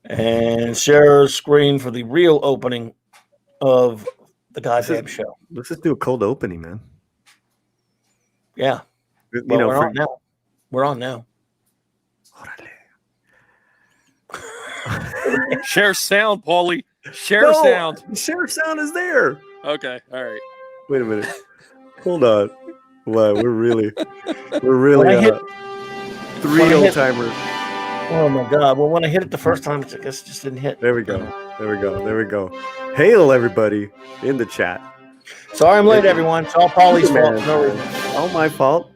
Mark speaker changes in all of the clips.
Speaker 1: And share screen for the real opening of the goddamn show.
Speaker 2: Let's just do a cold opening, man.
Speaker 1: Yeah. Well, we're on now. We're on now.
Speaker 3: Share sound, Paulie. Share sound.
Speaker 2: Share sound is there.
Speaker 3: Okay. All right.
Speaker 2: Wait a minute. Hold on. Wow, we're really three old timers.
Speaker 1: Oh my God! Well, when I hit it the first time, I guess it just didn't hit.
Speaker 2: There we go. Hail everybody in the chat.
Speaker 1: Sorry I'm late, everyone. It's all Paulie's fault. No reason.
Speaker 2: All my fault.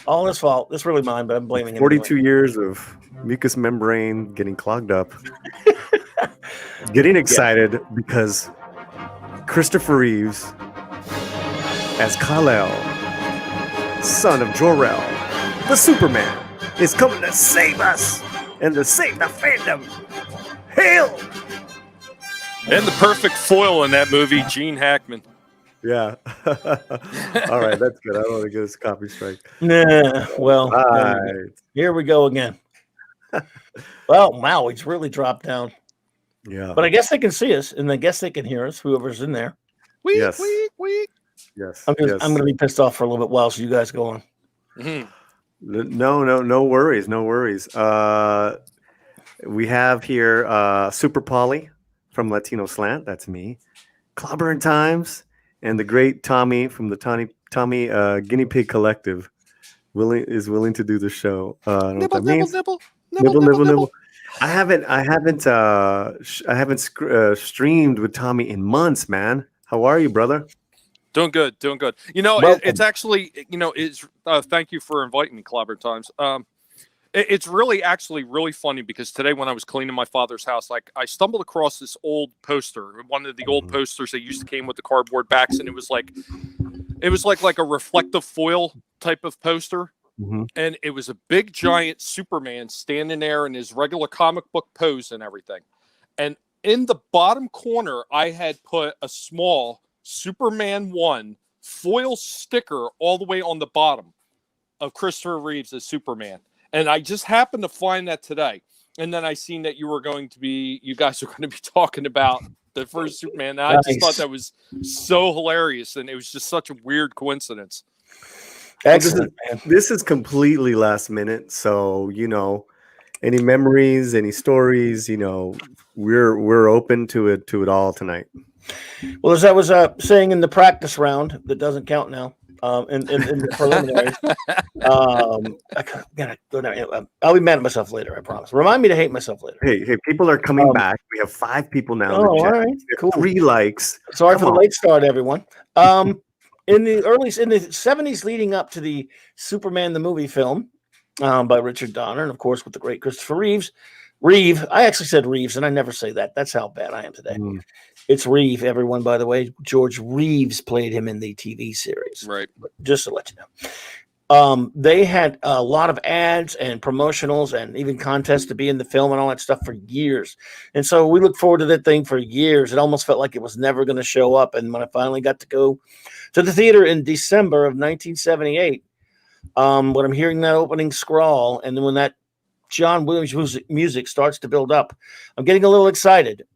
Speaker 1: All his fault. It's really mine, but I'm blaming him.
Speaker 2: 42 years of mucous membrane getting clogged up. Getting excited because Christopher Reeves as Kal-El, son of Jor-El, the Superman, is coming to save us and to save the fandom. Hail!
Speaker 3: And the perfect foil in that movie, Gene Hackman.
Speaker 2: Yeah. All right, that's good. I don't want to get us a copy strike.
Speaker 1: Nah, well,
Speaker 2: right.
Speaker 1: Here we go again. Well, wow, he's really dropped down.
Speaker 2: Yeah.
Speaker 1: But I guess they can see us, and I guess they can hear us, whoever's in there.
Speaker 2: Yes.
Speaker 1: I'm going to be pissed off for a little bit while so you guys go on.
Speaker 3: Mm-hmm.
Speaker 2: No worries. We have here Super Paulie from Latino Slant. That's me. Clobberin Times and the great Tommy from the Tommy Guinea Pig Collective is willing to do the show. Nibble. I haven't streamed with Tommy in months, man. How are you, brother?
Speaker 3: Doing good. You know, it's actually, thank you for inviting me, Clobberin Times. It's really funny because today when I was cleaning my father's house, I stumbled across this old poster, one of the old posters that used to came with the cardboard backs, and it was like a reflective foil type of poster.
Speaker 2: Mm-hmm.
Speaker 3: And it was a big giant Superman standing there in his regular comic book pose and everything. And in the bottom corner, I had put a small Superman 1 foil sticker all the way on the bottom of Christopher Reeves as Superman. And I just happened to find that today. And then I seen that you guys are going to be talking about the first Superman. And I just thought that was so hilarious. And it was just such a weird coincidence.
Speaker 1: Excellent.
Speaker 2: This is completely last minute. So, any memories, any stories, we're open to it all tonight.
Speaker 1: Well, as I was saying in the practice round, that doesn't count now. In the preliminaries, I gotta go down. I'll be mad at myself later. I promise. Remind me to hate myself later.
Speaker 2: Hey, people are coming back. We have 5 people now.
Speaker 1: Oh, all right, cool.
Speaker 2: 3 likes.
Speaker 1: Sorry for the late start, everyone. In the 70s, leading up to the Superman the movie film by Richard Donner, and of course with the great Christopher Reeve. I actually said Reeves, and I never say that. That's how bad I am today. It's Reeve, everyone, by the way. George Reeves played him in the TV series.
Speaker 3: Right.
Speaker 1: Just to let you know. They had a lot of ads and promotionals and even contests to be in the film and all that stuff for years. And so we looked forward to that thing for years. It almost felt like it was never going to show up. And when I finally got to go to the theater in December of 1978, when I'm hearing that opening scrawl, and then when that John Williams music starts to build up, I'm getting a little excited.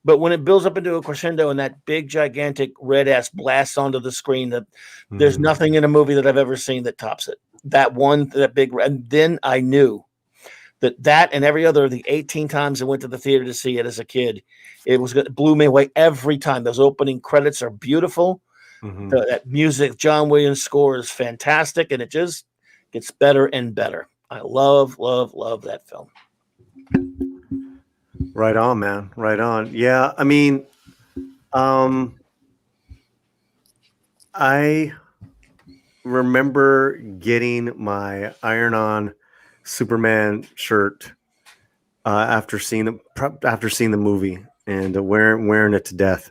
Speaker 1: But when it builds up into a crescendo and that big, gigantic red ass blasts onto the screen, there's nothing in a movie that I've ever seen that tops it. That big, and then I knew that and every other of the 18 times I went to the theater to see it as a kid, it blew me away every time. Those opening credits are beautiful. That music, John Williams score is fantastic, and it just gets better and better. I love that film.
Speaker 2: Right on, man. Right on. Yeah, I mean, I remember getting my iron-on Superman shirt after seeing the movie and wearing it to death.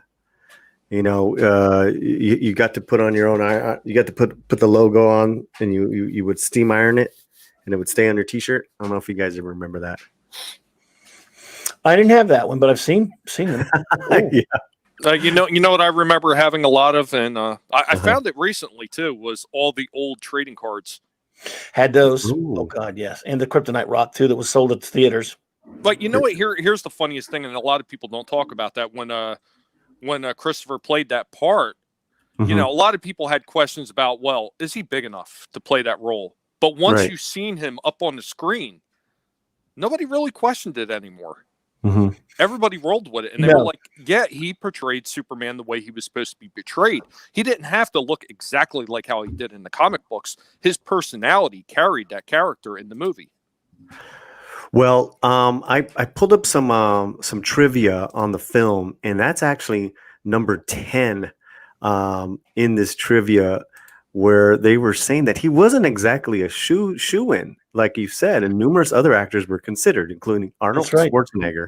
Speaker 2: You got to put on your own. You got to put the logo on, and you would steam iron it, and it would stay on your T-shirt. I don't know if you guys ever remember that.
Speaker 1: I didn't have that one, but I've seen them.
Speaker 2: Yeah.
Speaker 3: You know what I remember having a lot of, and I found it recently too, was all the old trading cards
Speaker 1: Had those. Oh
Speaker 2: Ooh.
Speaker 1: God, yes, and the Kryptonite rock too that was sold at the theaters.
Speaker 3: But you know what? Here's the funniest thing, and a lot of people don't talk about that. When Christopher played that part,
Speaker 2: Mhm.
Speaker 3: you know, a lot of people had questions about, well, is he big enough to play that role? But once
Speaker 2: Right.
Speaker 3: you've seen him up on the screen, nobody really questioned it anymore.
Speaker 2: Mhm.
Speaker 3: Everybody rolled with it, and they were like, yeah, he portrayed Superman the way he was supposed to be portrayed. He didn't have to look exactly like how he did in the comic books. His personality carried that character in the movie.
Speaker 2: Well, I pulled up some trivia on the film, and that's actually number 10 in this trivia, where they were saying that he wasn't exactly a shoe-in, like you said, and numerous other actors were considered, including Arnold
Speaker 1: That's right.
Speaker 2: Schwarzenegger.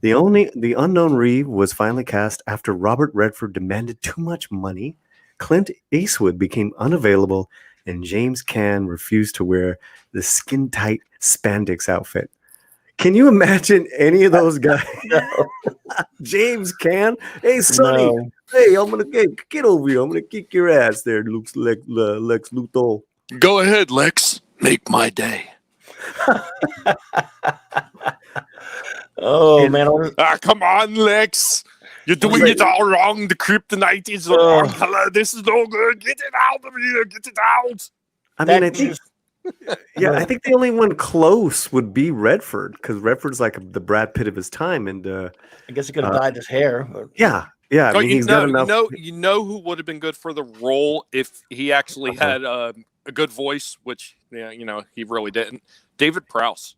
Speaker 2: The unknown Reeve was finally cast after Robert Redford demanded too much money. Clint Eastwood became unavailable, and James Caan refused to wear the skin-tight spandex outfit. Can you imagine any of those guys?
Speaker 1: No.
Speaker 2: James Caan, hey Sonny,
Speaker 1: No.
Speaker 2: hey, I'm gonna get over here. I'm gonna kick your ass there, Lex Luthor.
Speaker 3: Go ahead, Lex. Make my day.
Speaker 1: Oh man,
Speaker 3: Come on, Lex. You're doing it all wrong. The kryptonite is the wrong color. This is no good. Get it out of here. Get it out.
Speaker 2: I mean, I think, I think the only one close would be Redford, because Redford's like the Brad Pitt of his time, and
Speaker 1: I guess he could have dyed his hair. But...
Speaker 2: yeah. I mean, he's got enough.
Speaker 3: You know who would have been good for the role if he actually had a good voice, which he really didn't. David Prowse.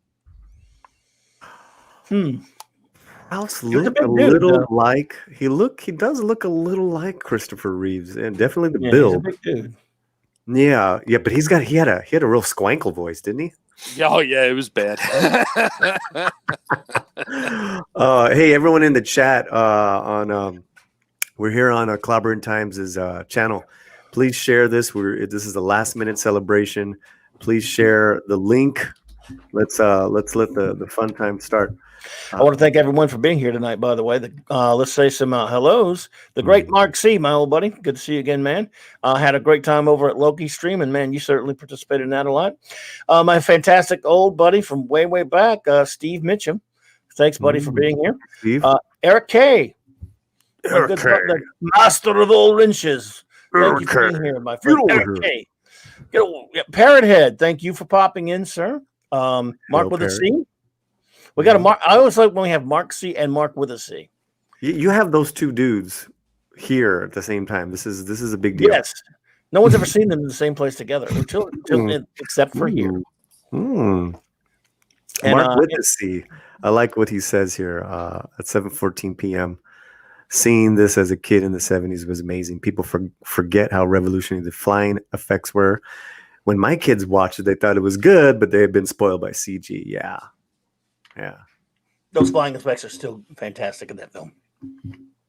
Speaker 2: Prowse looked a little like he does look a little like Christopher Reeves, and definitely the build.
Speaker 1: He's a big dude.
Speaker 2: Yeah, but he had a real squankle voice, didn't he?
Speaker 3: Oh yeah, it was bad.
Speaker 2: Hey, everyone in the chat we're here on Clobberin Times' channel. Please share this. This is a last minute celebration. Please share the link. Let's let the fun time start.
Speaker 1: I want to thank everyone for being here tonight, by the way. Let's say some hellos. The great Mark C., my old buddy. Good to see you again, man. Had a great time over at Loki stream, and, man, you certainly participated in that a lot. My fantastic old buddy from way, way back, Steve Mitchum. Thanks, buddy, for being here.
Speaker 2: Steve.
Speaker 1: Eric K.
Speaker 2: Eric K.
Speaker 1: The master of all wrenches. Thank you for being here, my friend. Eric K. Parrot Head, thank you for popping in, sir. Mark with a C. We got a Mark. I always like when we have Mark C and Mark with a C.
Speaker 2: You have those two dudes here at the same time. This is a big deal.
Speaker 1: Yes, no one's ever seen them in the same place together, except for here.
Speaker 2: And Mark with a C. I like what he says here at 7:14 p.m. Seeing this as a kid in the 70s was amazing. People forget how revolutionary the flying effects were. When my kids watched it, they thought it was good, but they had been spoiled by CG. Yeah.
Speaker 1: Those flying effects are still fantastic in that film.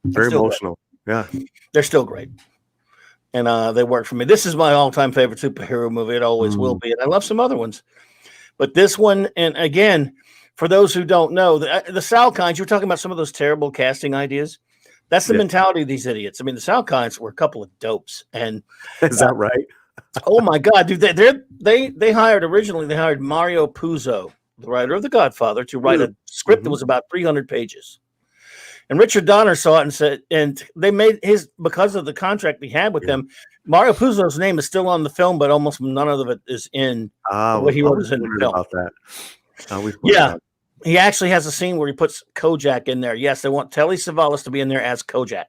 Speaker 2: Very emotional.
Speaker 1: Great. Yeah. They're still great. And they work for me. This is my all-time favorite superhero movie. It always will be. And I love some other ones. But this one, and again, for those who don't know, the Salkinds, you were talking about some of those terrible casting ideas. That's the mentality of these idiots. I mean, the Salkinds were a couple of dopes. And
Speaker 2: is that right?
Speaker 1: Oh my God, dude! They hired Mario Puzo, the writer of The Godfather, to write a script that was about 300 pages. And Richard Donner saw it and said, and they made because of the contract he had with them. Mario Puzo's name is still on the film, but almost none of it is in what he wrote is in the film.
Speaker 2: About that.
Speaker 1: He actually has a scene where he puts Kojak in there. Yes, they want Telly Savalas to be in there as Kojak.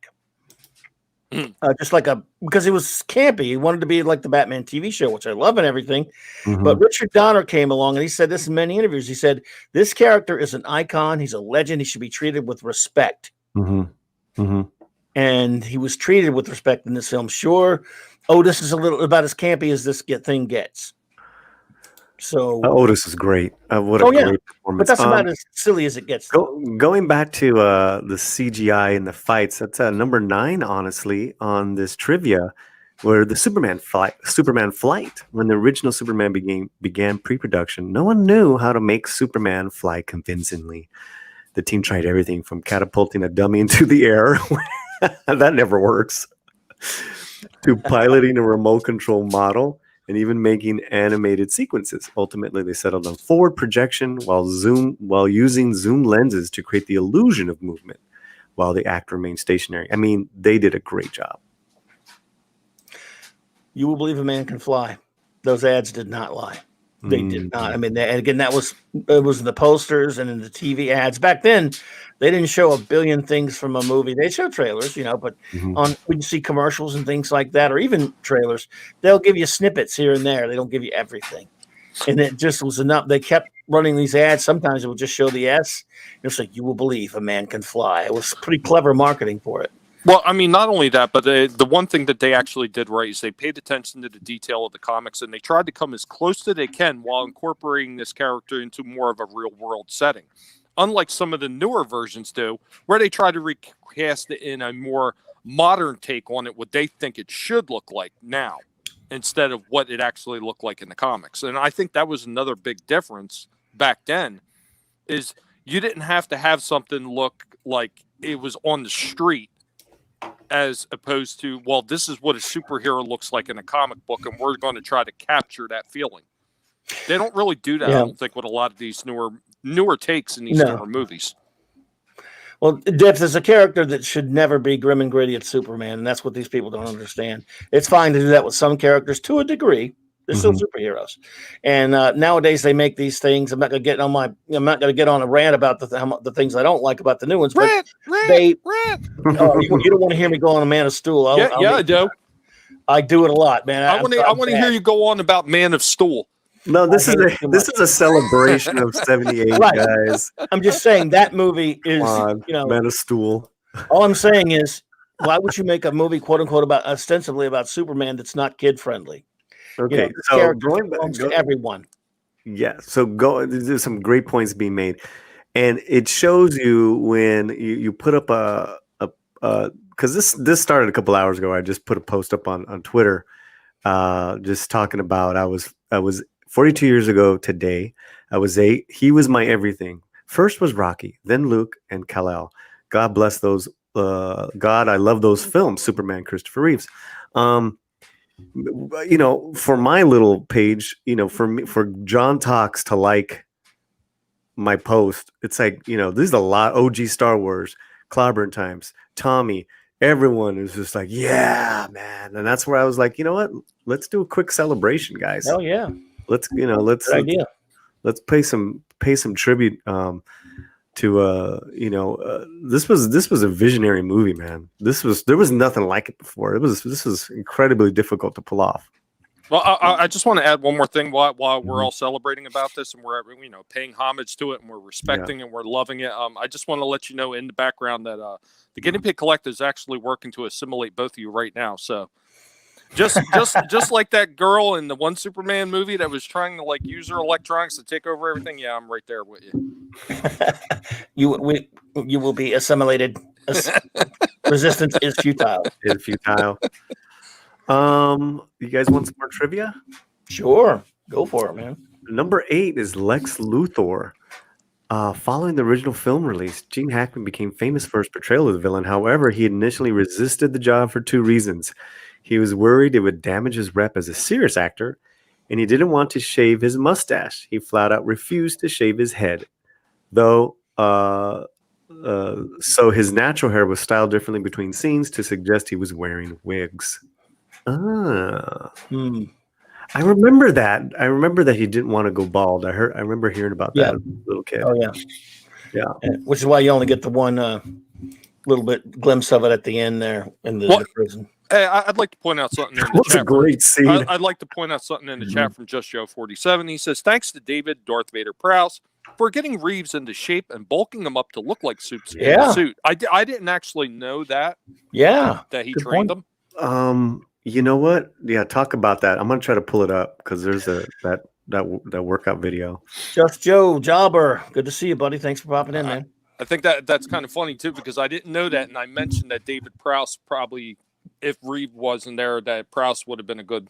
Speaker 1: Because he was campy. He wanted to be like the Batman TV show, which I love and everything. But Richard Donner came along and he said this in many interviews. He said, this character is an icon. He's a legend. He should be treated with respect. And he was treated with respect in this film. Sure, Otis is a little about as campy as this thing gets. So
Speaker 2: Otis is great. What a great performance.
Speaker 1: But that's about as silly as it gets.
Speaker 2: Going back to the CGI and the fights, that's number 9, honestly, on this trivia, where the Superman flight, when the original Superman began pre-production, no one knew how to make Superman fly convincingly. The team tried everything from catapulting a dummy into the air, that never works, to piloting a remote control model and even making animated sequences. Ultimately, they settled on forward projection while using zoom lenses to create the illusion of movement while the act remained stationary. I mean, they did a great job.
Speaker 1: You will believe a man can fly. Those ads did not lie. They did not. I mean, and again, it was in the posters and in the TV ads. Back then, they didn't show a billion things from a movie. They show trailers, but when you see commercials and things like that, or even trailers, they'll give you snippets here and there. They don't give you everything. And it just was enough. They kept running these ads. Sometimes it would just show the S. It's like, you will believe a man can fly. It was pretty clever marketing for it.
Speaker 3: Well, I mean, not only that, but the one thing that they actually did right is they paid attention to the detail of the comics, and they tried to come as close to they can while incorporating this character into more of a real-world setting. Unlike some of the newer versions do, where they try to recast it in a more modern take on it, what they think it should look like now, instead of what it actually looked like in the comics. And I think that was another big difference back then, is you didn't have to have something look like it was on the street, as opposed to, well, this is what a superhero looks like in a comic book, and we're going to try to capture that feeling. They don't really do that, I don't think, with a lot of these newer takes in these newer movies.
Speaker 1: Well, Dips is a character that should never be grim and gritty at Superman, and that's what these people don't understand. It's fine to do that with some characters to a degree. They're still superheroes, and nowadays they make these things. I'm not going to get on a rant about the things I don't like about the new ones. But you don't want to hear me go on a Man of Steel.
Speaker 3: I do.
Speaker 1: I do it a lot, man.
Speaker 3: I want to hear you go on about Man of Steel.
Speaker 2: No, this is a celebration of 78, guys.
Speaker 1: I'm just saying that movie is,
Speaker 2: Man of Steel.
Speaker 1: All I'm saying is, why would you make a movie, quote unquote, ostensibly about Superman that's not kid friendly?
Speaker 2: Okay, so going back
Speaker 1: to everyone.
Speaker 2: Yeah, so there's some great points being made, and it shows you when you put up because this started a couple hours ago. I just put a post up on Twitter, just talking about I was 42 years ago today. I was 8. He was my everything. First was Rocky, then Luke and Kal-El. God bless those. God, I love those films. Superman, Christopher Reeves. For my little page, for John Talks to like my post, it's like, there's a lot. OG Star Wars, Clobberin times, Tommy, everyone is just like, yeah, man. And that's where I was like, you know what? Let's do a quick celebration, guys.
Speaker 1: Oh yeah.
Speaker 2: Let's pay some tribute to this was a visionary movie, man. There was nothing like it before. This was incredibly difficult to pull off.
Speaker 3: Well, I just want to add one more thing while we're all celebrating about this, and we're paying homage to it, and we're respecting and we're loving it. I just want to let you know in the background that the Guinea Pig Collective is actually working to assimilate both of you right now. So just like that girl in the one Superman movie that was trying to use her electronics to take over everything. Yeah, I'm right there with you.
Speaker 1: You will be assimilated. Resistance is futile.
Speaker 2: It's futile. You guys want some more trivia?
Speaker 1: Sure, go for it, man.
Speaker 2: Number 8 is Lex Luthor. Following the original film release, Gene Hackman became famous for his portrayal of the villain. However, he initially resisted the job for 2 reasons. He was worried it would damage his rep as a serious actor, and he didn't want to shave his mustache. He flat out refused to shave his head, though. So his natural hair was styled differently between scenes to suggest he was wearing wigs. I remember that. I remember that he didn't want to go bald. I remember hearing about that as a little kid.
Speaker 1: Oh yeah,
Speaker 2: yeah.
Speaker 1: Which is why you only get the one little bit glimpse of it at the end there in the prison.
Speaker 3: Hey, I'd like to point out something in the
Speaker 2: chat. That's a great scene.
Speaker 3: I'd like to point out something in the chat from Just Joe 47. He says, "Thanks to David Darth Vader Prowse for getting Reeves into shape and bulking him up to look like Soup's suit." I didn't actually know that.
Speaker 1: Yeah,
Speaker 3: that he trained him.
Speaker 2: You know what? Yeah, talk about that. I'm gonna try to pull it up because there's that workout video.
Speaker 1: Just Joe Jobber, good to see you, buddy. Thanks for popping in, man.
Speaker 3: I think that's kind of funny too because I didn't know that, and I mentioned that David Prowse probably, if Reeve wasn't there, that Prowse would have been a good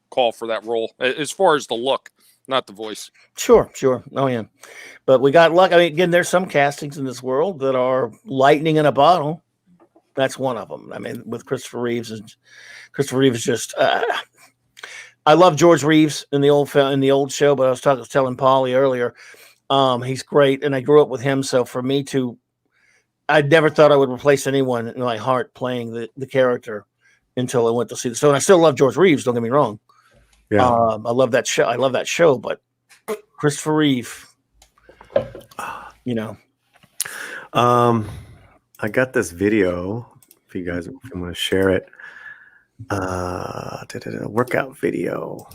Speaker 3: call for that role as far as the look, not the voice.
Speaker 1: Sure. Oh yeah, but we got luck. I mean, again, there's some castings in this world that are lightning in a bottle. That's one of them. I mean, with Christopher Reeves is just I love George Reeves in the old show, but I was telling Paulie earlier, he's great, and I grew up with him. So for me to, I never thought I would replace anyone in my heart playing the character until I went to see the show. And I still love George Reeves. Don't get me wrong.
Speaker 2: Yeah.
Speaker 1: I love that show. But Christopher Reeve,
Speaker 2: I got this video. If you guys want to share it, workout video.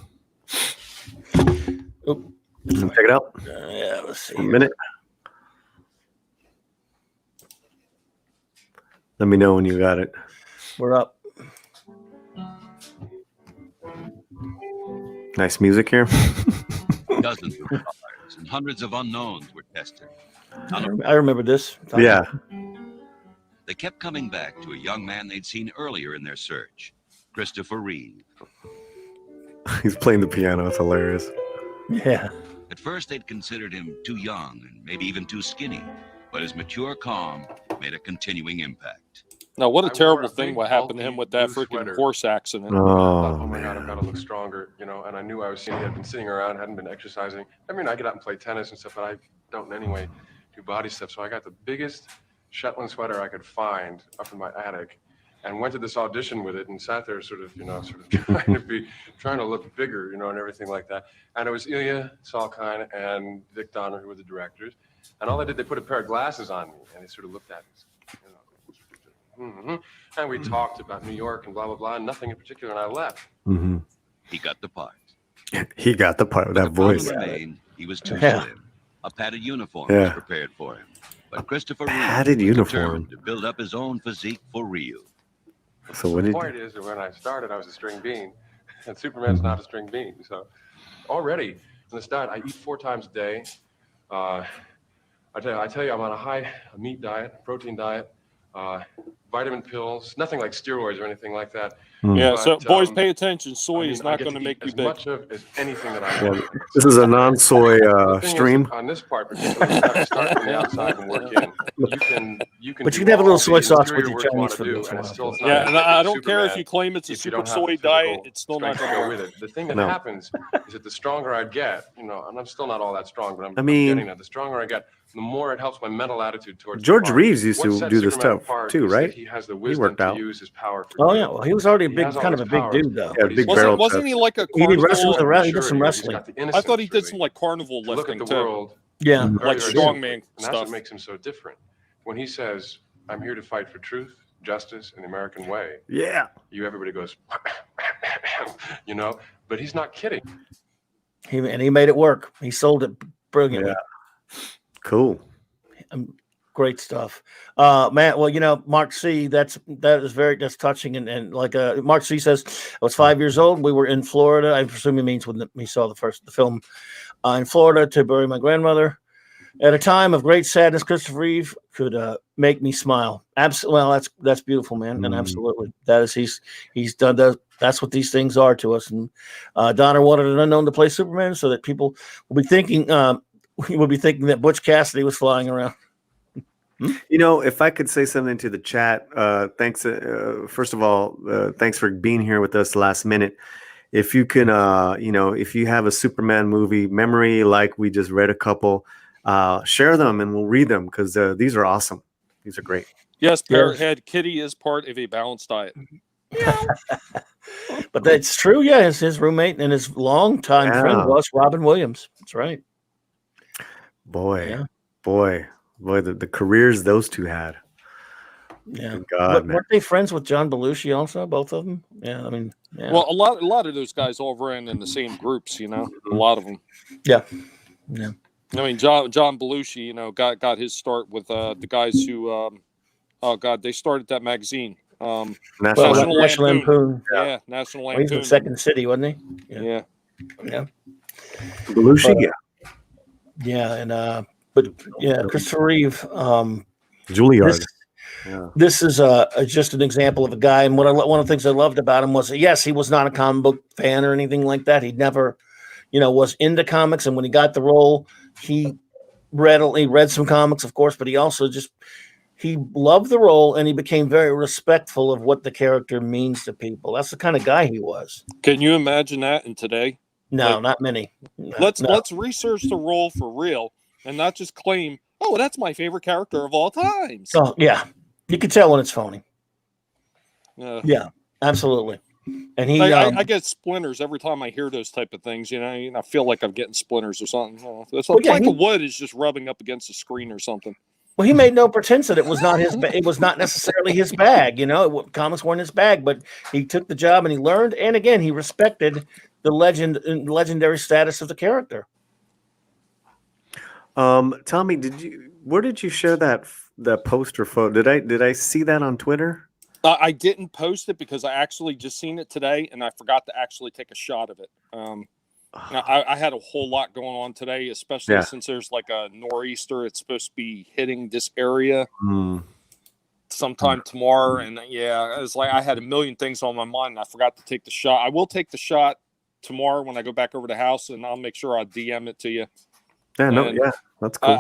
Speaker 1: Oop.
Speaker 2: Check it out.
Speaker 1: Yeah, let's see.
Speaker 2: A minute. Let me know when you got it.
Speaker 1: We're up.
Speaker 2: Nice music here.
Speaker 4: Dozens of stars and hundreds of unknowns were tested.
Speaker 1: I remember this.
Speaker 2: Yeah.
Speaker 4: They kept coming back to a young man they'd seen earlier in their search, Christopher Reeve.
Speaker 2: He's playing the piano. It's hilarious.
Speaker 1: Yeah.
Speaker 4: At first, they'd considered him too young and maybe even too skinny, but his mature calm made a continuing impact.
Speaker 3: Now, what a
Speaker 5: I
Speaker 3: terrible
Speaker 5: wore a
Speaker 3: thing
Speaker 5: big,
Speaker 3: what happened to him
Speaker 5: bulky
Speaker 3: with that
Speaker 5: blue
Speaker 3: freaking
Speaker 5: sweater.
Speaker 3: horse accident.
Speaker 2: Oh,
Speaker 5: My God, I've got to
Speaker 2: man.
Speaker 5: look stronger, and I knew I was seeing he had been sitting around, hadn't been exercising. I mean, I get out and play tennis and stuff, but I don't in any way do body stuff. So I got the biggest Shetland sweater I could find up in my attic and went to this audition with it and sat there sort of trying to look bigger, and everything like that. And it was Ilya Salkind and Vic Donner, who were the directors. And all they did, they put a pair of glasses on me and they sort of looked at me. And we talked about New York and blah, blah, blah, and nothing in particular, and I left.
Speaker 2: Mm-hmm.
Speaker 4: He got the part.
Speaker 2: He got the part with
Speaker 4: But
Speaker 2: that
Speaker 4: the problem
Speaker 2: voice.
Speaker 4: remained, he was too
Speaker 1: Yeah.
Speaker 4: slim. A padded uniform
Speaker 2: Yeah.
Speaker 4: was prepared for him. But Christopher Reeve
Speaker 2: Padded
Speaker 4: was
Speaker 2: uniform.
Speaker 4: determined to build up his own physique for real.
Speaker 2: So what
Speaker 5: The
Speaker 2: did
Speaker 5: point is that when I started, I was a string bean, and Superman's not a string bean. So already from the start, I eat 4 times a day. I tell you, I'm on a meat diet, protein diet, vitamin pills, nothing like steroids or anything like that.
Speaker 3: Yeah, so
Speaker 5: But,
Speaker 3: boys, pay attention. Soy is
Speaker 5: I
Speaker 3: not
Speaker 5: get
Speaker 3: going to
Speaker 5: eat
Speaker 3: make you
Speaker 5: as
Speaker 3: big.
Speaker 5: much of as anything that I
Speaker 2: Yeah,
Speaker 5: want.
Speaker 2: this is a non-soy
Speaker 5: The thing is,
Speaker 2: stream.
Speaker 5: on this part, particularly, you have to start from the outside and work in. You can
Speaker 1: But
Speaker 5: do
Speaker 1: you can have a
Speaker 5: all
Speaker 1: little soy
Speaker 5: the
Speaker 1: sauce
Speaker 5: interior
Speaker 1: with your
Speaker 5: work you
Speaker 1: Chinese
Speaker 5: wanna
Speaker 1: food
Speaker 5: do,
Speaker 1: once in
Speaker 5: and
Speaker 1: a
Speaker 5: it's
Speaker 1: while.
Speaker 5: still not
Speaker 3: Yeah,
Speaker 5: as
Speaker 3: and
Speaker 5: big
Speaker 3: I
Speaker 5: as
Speaker 3: don't care if
Speaker 5: Superman
Speaker 3: you claim it's a
Speaker 5: if you
Speaker 3: super
Speaker 5: don't have
Speaker 3: soy
Speaker 5: the physical
Speaker 3: diet. It's still not
Speaker 5: strength
Speaker 3: going
Speaker 5: to
Speaker 3: to
Speaker 5: go
Speaker 3: work.
Speaker 5: with it. The thing that
Speaker 2: No.
Speaker 5: happens is that the stronger I get, and I'm still not all that strong, but I'm
Speaker 2: mean-
Speaker 5: getting there. The stronger I get, the more it helps my mental attitude towards
Speaker 2: George
Speaker 5: the part.
Speaker 2: Reeves used
Speaker 5: What
Speaker 2: to
Speaker 5: sets
Speaker 2: do this
Speaker 5: Superman
Speaker 2: stuff
Speaker 5: apart
Speaker 2: too,
Speaker 5: is that
Speaker 2: right?
Speaker 5: He has the wisdom
Speaker 2: worked
Speaker 5: to
Speaker 2: out.
Speaker 5: use his power for
Speaker 1: Oh
Speaker 5: good.
Speaker 1: yeah, well, he was already a
Speaker 5: He
Speaker 1: big,
Speaker 5: has all
Speaker 1: kind of
Speaker 5: his
Speaker 1: a big
Speaker 5: powers,
Speaker 1: dude though.
Speaker 2: Yeah,
Speaker 5: but he's
Speaker 2: big barrel
Speaker 3: Wasn't
Speaker 2: chest.
Speaker 3: he like a
Speaker 1: He did wrestling
Speaker 3: carnival?
Speaker 1: around. He did some
Speaker 5: Maturity,
Speaker 1: wrestling.
Speaker 5: He's got the
Speaker 3: I
Speaker 5: innocence,
Speaker 3: thought he did
Speaker 5: really,
Speaker 3: some like carnival
Speaker 5: to look at
Speaker 3: lifting
Speaker 5: the
Speaker 3: too.
Speaker 5: world
Speaker 1: Yeah,
Speaker 5: very,
Speaker 3: Like
Speaker 5: very
Speaker 3: strongman
Speaker 5: simply. And that's
Speaker 3: stuff.
Speaker 5: what makes him so different. When he says, "I'm here to fight for truth, justice, and the American way,"
Speaker 2: Yeah.
Speaker 5: everybody goes, but he's not kidding.
Speaker 1: he made it work. He sold it brilliantly.
Speaker 2: Cool.
Speaker 1: Great stuff, man. Well, Mark C. That's that's touching, and like Mark C. says, I was 5 years old. We were in Florida. I presume he means when he saw the film in Florida to bury my grandmother. At a time of great sadness, Christopher Reeve could make me smile. Absolutely, well, that's beautiful, man, and absolutely, that is he's done that. That's what these things are to us. And Donner wanted an unknown to play Superman, so that people will be thinking that Butch Cassidy was flying around.
Speaker 2: If I could say something to the chat, thanks. First of all, thanks for being here with us last minute. If you can, if you have a Superman movie memory, like we just read a couple, share them and we'll read them because these are awesome. These are great.
Speaker 3: Yes, Parrothead Kitty is part of a balanced diet.
Speaker 1: But that's true. Yeah, his roommate and his longtime friend was Robin Williams. That's right.
Speaker 2: Boy, the careers those two had.
Speaker 1: Yeah.
Speaker 2: God, man.
Speaker 1: Weren't they friends with John Belushi also? Both of them? Yeah. I mean, yeah.
Speaker 3: Well, a lot of those guys all ran in the same groups. A lot of them.
Speaker 1: Yeah. Yeah.
Speaker 3: I mean, John Belushi, got his start with the guys who, they started that magazine.
Speaker 2: National
Speaker 1: National Lampoon.
Speaker 3: Yeah, National
Speaker 1: Well, he was
Speaker 3: Lampoon.
Speaker 1: in Second City, wasn't he?
Speaker 3: Yeah.
Speaker 1: Yeah.
Speaker 2: Belushi,
Speaker 1: Yeah, and Christopher Reeve.
Speaker 2: Juilliard.
Speaker 1: This is just an example of a guy, and one of the things I loved about him was that, yes, he was not a comic book fan or anything like that. He never, was into comics, and when he got the role, he read some comics, of course, but he also he loved the role and he became very respectful of what the character means to people. That's the kind of guy he was.
Speaker 3: Can you imagine that in today?
Speaker 1: No,
Speaker 3: Like,
Speaker 1: not many. No,
Speaker 3: let's research the role for real and not just claim, oh, that's my favorite character of all times.
Speaker 1: Oh, yeah. You can tell when it's phony.
Speaker 3: Yeah,
Speaker 1: absolutely. And he,
Speaker 3: I get splinters every time I hear those type of things. I feel like I'm getting splinters or something. It's like plank of wood is just rubbing up against the screen or something.
Speaker 1: Well, he made no pretense that it was not his. It was not necessarily his bag. Comics weren't his bag, but he took the job and he learned. And again, he respected the legendary status of the character.
Speaker 2: Tell me, where did you share that poster photo? Did I see that on Twitter?
Speaker 3: I didn't post it because I actually just seen it today and I forgot to actually take a shot of it. I had a whole lot going on today, especially since there's like a nor'easter. It's supposed to be hitting this area sometime tomorrow. And it was like I had a million things on my mind and I forgot to take the shot. I will take the shot tomorrow when I go back over to the house and I'll make sure I DM it to you.
Speaker 2: That's cool.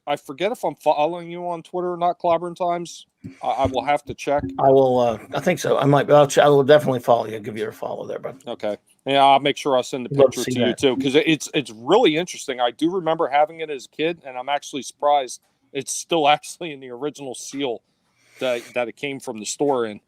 Speaker 1: I
Speaker 3: forget if I'm following you on Twitter or not, Clobberin Times. I will have to check.
Speaker 1: I will. I think so. I might. I will definitely follow you. Give you a follow there, bud.
Speaker 3: Okay. Yeah, I'll make sure I send the picture to you too, because it's really interesting. I do remember having it as a kid, and I'm actually surprised it's still actually in the original seal that it came from the store in.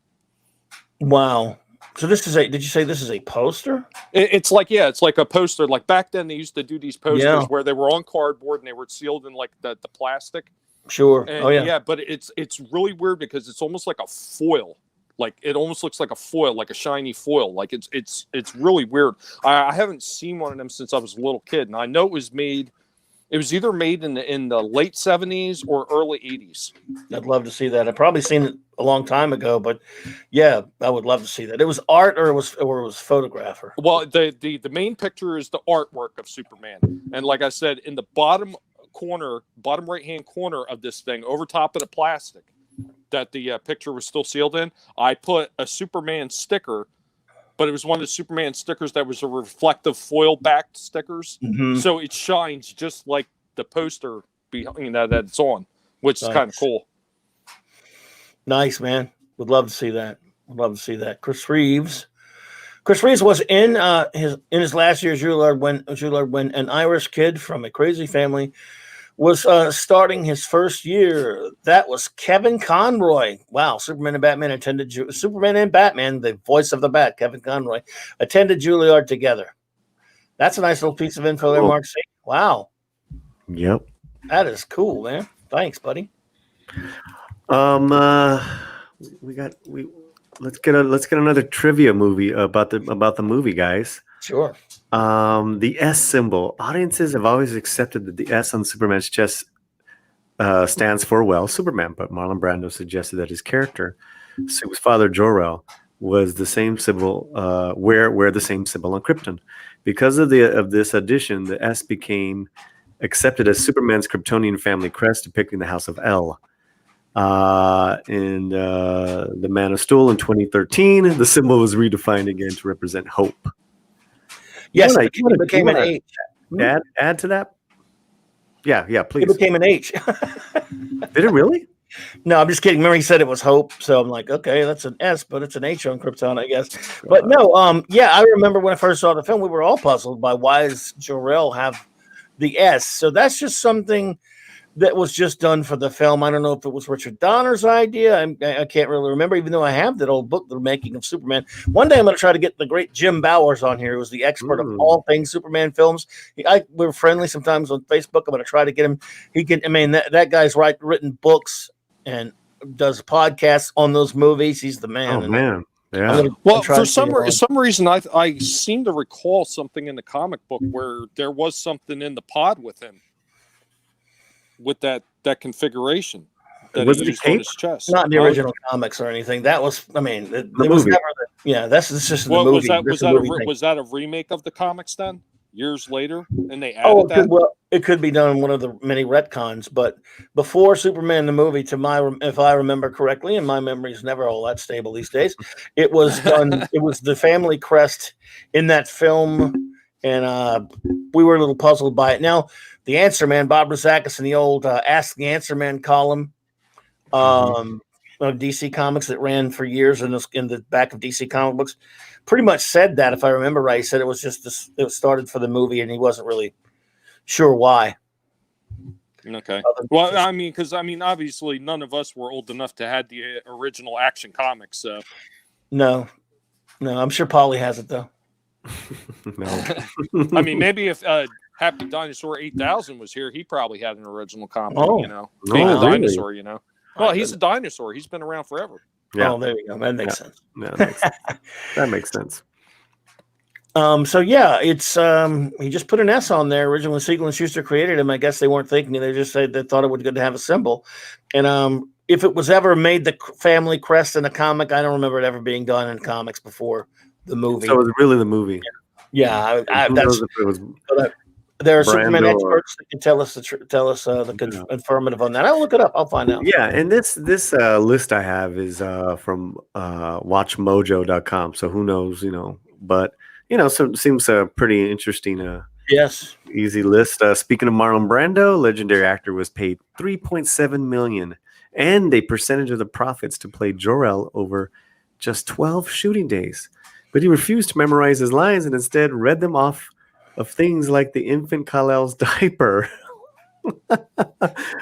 Speaker 1: Wow. So this is did you say this is a poster?
Speaker 3: It's like a poster. Like back then they used to do these posters where they were on cardboard and they were sealed in like the plastic.
Speaker 1: Sure.
Speaker 3: And, but it's really weird because it's almost like a foil. Like it almost looks like a foil, like a shiny foil. Like it's really weird. I haven't seen one of them since I was a little kid, and I know it was made. It was either made in the late 70s or early 80s.
Speaker 1: I'd love to see that. I've probably seen it a long time ago, but yeah, I would love to see that. It was art or it was photographer.
Speaker 3: Well, the main picture is the artwork of Superman, and like I said, in the bottom right hand corner of this thing, over top of the plastic that the picture was still sealed in, I put a Superman sticker. But it was one of the Superman stickers that was a reflective foil-backed stickers. Mm-hmm. So it shines just like the poster that it's on, which is kind of cool.
Speaker 1: Nice, man. Would love to see that. Chris Reeves was in his last year as Juilliard when an Irish kid from a crazy family was starting his first year. That was Kevin Conroy. Wow, Superman and Batman, the voice of the Bat, Kevin Conroy, attended Juilliard together. That's a nice little piece of info there, Mark C. Wow.
Speaker 2: Yep.
Speaker 1: That is cool, man. Thanks, buddy.
Speaker 2: Let's get another trivia movie about the movie, guys.
Speaker 1: Sure.
Speaker 2: The S symbol. Audiences have always accepted that the S on Superman's chest stands for, Superman, but Marlon Brando suggested that his character, Sue's father, Jor-El, was the same symbol, wear the same symbol on Krypton. Because of this addition, the S became accepted as Superman's Kryptonian family crest, depicting the House of El. In The Man of Steel in 2013, the symbol was redefined again to represent hope.
Speaker 1: Yes, it became an H.
Speaker 2: Add to that? Yeah, please.
Speaker 1: It became an H.
Speaker 2: Did it really?
Speaker 1: No, I'm just kidding. Remember, he said it was hope, so I'm like, okay, that's an S, but it's an H on Krypton, I guess. But no, I remember when I first saw the film, we were all puzzled by why does Jor-El have the S. So that's just something that was just done for the film. I don't know if it was Richard Donner's idea. I can't really remember, even though I have that old book, The Making of Superman. One day I'm going to try to get the great Jim Bowers on here, who was the expert of all things Superman films. We're friendly sometimes on Facebook. I'm going to try to get him. That guy's written books and does podcasts on those movies. He's the man.
Speaker 2: Oh, man.
Speaker 3: Yeah. Well, for some reason, I seem to recall something in the comic book where there was something in the pod with him. With that configuration that
Speaker 2: was
Speaker 3: he used
Speaker 2: cape?
Speaker 3: on his chest.
Speaker 1: Not the original comics or anything. That was, it was never that's just the movie.
Speaker 3: Was that a remake of the comics then? Years later? And they added that?
Speaker 1: It could be done in one of the many retcons, but before Superman the movie, if I remember correctly, and my memory is never all that stable these days, it was done, it was the family crest in that film, and we were a little puzzled by it. Now, the Answer Man, Bob Rozakis, in the old Ask the Answer Man column of DC Comics that ran for years in the back of DC comic books, pretty much said that, if I remember right. He said it was just this, it started for the movie, and he wasn't really sure why.
Speaker 3: Okay. Well, I mean, because obviously none of us were old enough to have the original Action Comics, so
Speaker 1: No, I'm sure Paulie has it though.
Speaker 2: No.
Speaker 3: I mean, maybe if Happy Dinosaur 8000 was here, he probably had an original copy.
Speaker 1: Oh.
Speaker 3: You know, being a
Speaker 2: really?
Speaker 3: dinosaur. You know, well, he's a dinosaur. He's been around forever.
Speaker 2: Yeah.
Speaker 1: Oh, there you go. That makes sense.
Speaker 2: Yeah, that makes sense.
Speaker 1: So yeah, it's he just put an S on there. Originally, Siegel and Schuster created him. I guess they weren't thinking. They just said they thought it would be good to have a symbol. And if it was ever made the family crest in a comic, I don't remember it ever being done in comics before the movie.
Speaker 2: So it was really the movie.
Speaker 1: Yeah,
Speaker 2: Who knows if it was
Speaker 1: there are
Speaker 2: Brando
Speaker 1: Superman
Speaker 2: or-
Speaker 1: experts that can tell us the affirmative on that. I'll look it up. I'll find out.
Speaker 2: Yeah, and this list I have is from watchmojo.com. So who knows, but so it seems a pretty interesting
Speaker 1: Yes.
Speaker 2: easy list. Speaking of Marlon Brando, legendary actor was paid $3.7 million and a percentage of the profits to play Jor-El over just 12 shooting days. But he refused to memorize his lines and instead read them off of things like the infant Kal-El's diaper.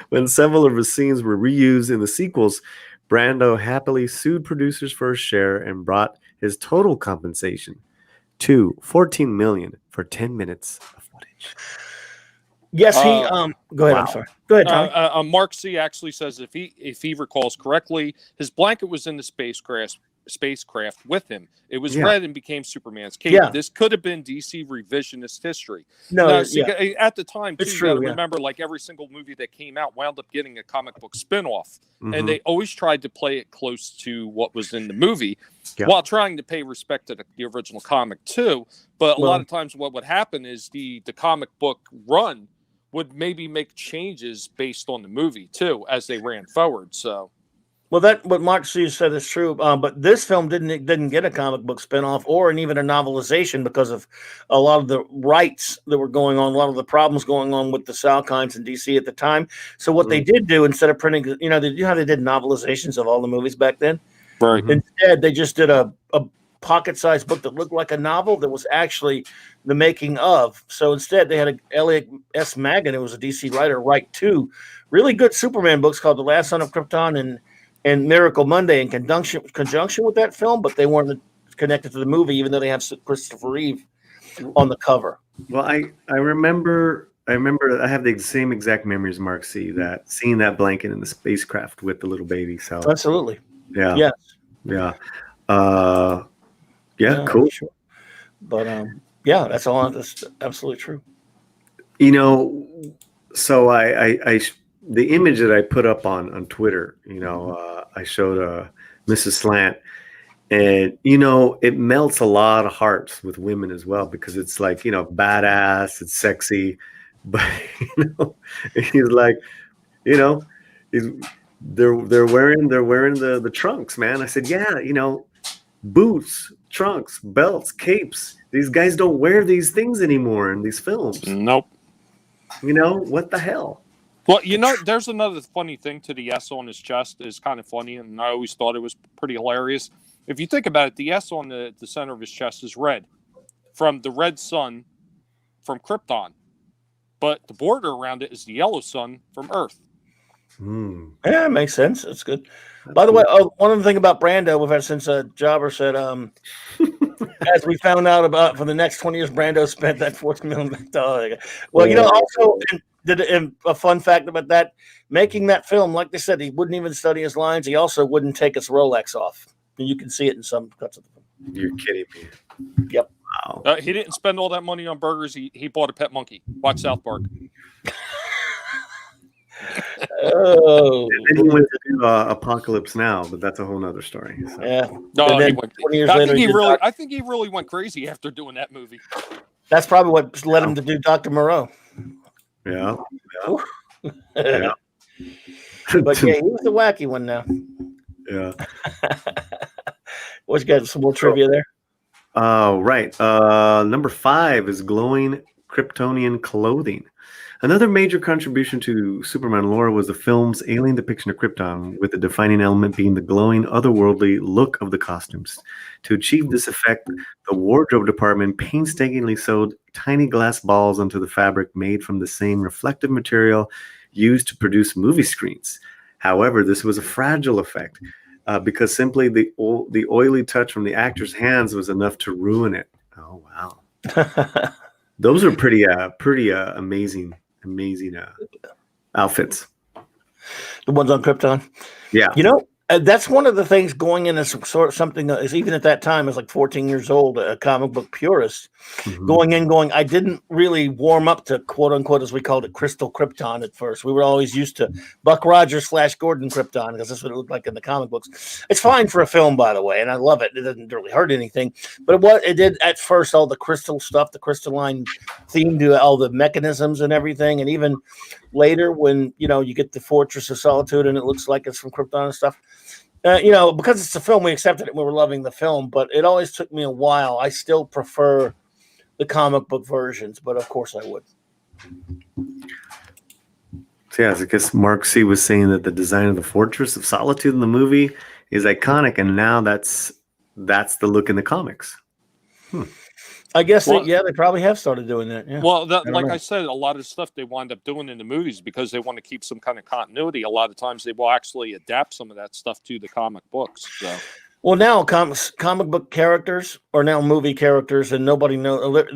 Speaker 2: When several of his scenes were reused in the sequels, Brando happily sued producers for a share and brought his total compensation to $14 million for 10 minutes of footage.
Speaker 1: Yes, he. Go ahead.
Speaker 2: wow.
Speaker 1: I'm sorry. Go ahead, Tommy.
Speaker 3: Mark C actually says if he recalls correctly, his blanket was in the spacecraft with him. It was red and became Superman's cape.
Speaker 1: Yeah.
Speaker 3: This could have been DC revisionist history.
Speaker 1: No,
Speaker 3: Now, see, at the time, too,
Speaker 1: It's
Speaker 3: you
Speaker 1: true,
Speaker 3: gotta
Speaker 1: yeah.
Speaker 3: remember, like every single movie that came out wound up getting a comic book spinoff,
Speaker 2: Mhm.
Speaker 3: and they always tried to play it close to what was in the movie,
Speaker 2: Yeah.
Speaker 3: while trying to pay respect to the original comic too. But a
Speaker 1: Well-
Speaker 3: lot of times, what would happen is the comic book run would maybe make changes based on the movie too as they ran forward. So,
Speaker 1: Well, that what Mark C said is true. But this film didn't get a comic book spinoff or even a novelization because of a lot of the rights that were going on, a lot of the problems going on with the Salkinds and DC at the time. So what they did do, instead of printing, how they did novelizations of all the movies back then.
Speaker 3: right.
Speaker 1: Instead, they just did a pocket-sized book that looked like a novel that was actually the making of. So instead, they had a Elliot S. Magan, who was a DC writer, write two really good Superman books called The Last Son of Krypton and Miracle Monday in conjunction with that film, but they weren't connected to the movie, even though they have Christopher Reeve on the cover.
Speaker 2: Well, I remember I have the same exact memories, Mark C, that seeing that blanket in the spacecraft with the little baby. So
Speaker 1: Absolutely.
Speaker 2: yeah.
Speaker 1: Yes.
Speaker 2: Yeah.
Speaker 1: Yeah,
Speaker 2: Cool.
Speaker 1: sure. But yeah, that's all. That's absolutely true.
Speaker 2: So I the image that I put up on Twitter, I showed Mrs. Slant, and it melts a lot of hearts with women as well, because it's like, badass, it's sexy, but he's like, they're wearing the trunks, man. I said, yeah, boots, trunks, belts, capes. These guys don't wear these things anymore in these films.
Speaker 3: Nope.
Speaker 2: What the hell?
Speaker 3: Well, there's another funny thing to the S on his chest is kind of funny, and I always thought it was pretty hilarious. If you think about it, the S on the center of his chest is red, from the red sun from Krypton, but the border around it is the yellow sun from Earth.
Speaker 1: Yeah, it makes sense. It's good. By the way, one other thing about Brando, we've had since Jobber said, as we found out about for the next 20 years, Brando spent that $14 million. Well, also a fun fact about that, making that film, like they said, he wouldn't even study his lines. He also wouldn't take his Rolex off. And you can see it in some cuts of the film.
Speaker 2: You're kidding me.
Speaker 1: Yep.
Speaker 2: Wow.
Speaker 3: He didn't spend all that money on burgers. He bought a pet monkey. Watch South Park.
Speaker 1: Oh,
Speaker 2: And then he went to do Apocalypse Now, but that's a whole nother story. So.
Speaker 1: yeah.
Speaker 3: No,
Speaker 1: And then
Speaker 3: he went,
Speaker 1: 20 years
Speaker 3: I
Speaker 1: later,
Speaker 3: think he really went crazy after doing that movie.
Speaker 1: that's probably what led him to do Dr. Moreau.
Speaker 2: Yeah.
Speaker 1: But yeah, he was the wacky one now.
Speaker 2: Yeah.
Speaker 1: What's got some more trivia there?
Speaker 2: Right. Number 5 is glowing Kryptonian clothing. Another major contribution to Superman lore was the film's alien depiction of Krypton, with the defining element being the glowing, otherworldly look of the costumes. To achieve this effect, the wardrobe department painstakingly sewed tiny glass balls onto the fabric made from the same reflective material used to produce movie screens. However, this was a fragile effect because simply the oily touch from the actor's hands was enough to ruin it. Oh, wow. Those are pretty amazing outfits.
Speaker 1: The ones on Krypton.
Speaker 2: Yeah.
Speaker 1: You know, that's one of the things going in as sort of something is even at that time, I was like 14 years old, a comic book purist, going, I didn't really warm up to quote unquote, as we called it, Crystal Krypton at first. We were always used to Buck Rogers / Gordon Krypton because that's what it looked like in the comic books. It's fine for a film, by the way, and I love it. It doesn't really hurt anything, but it did at first, all the crystal stuff, the crystalline theme to all the mechanisms and everything. And even later when, you get the Fortress of Solitude and it looks like it's from Krypton and stuff. Because it's a film, we accepted it. We were loving the film, but it always took me a while. I still prefer the comic book versions, but of course I would.
Speaker 2: So yeah, I guess Mark C was saying that the design of the Fortress of Solitude in the movie is iconic, and now that's the look in the comics.
Speaker 1: I guess they probably have started doing that. Yeah.
Speaker 3: Well, I said, a lot of stuff they wind up doing in the movies because they want to keep some kind of continuity. A lot of times they will actually adapt some of that stuff to the comic books. So.
Speaker 1: Well, now comic book characters are now movie characters, and nobody knows,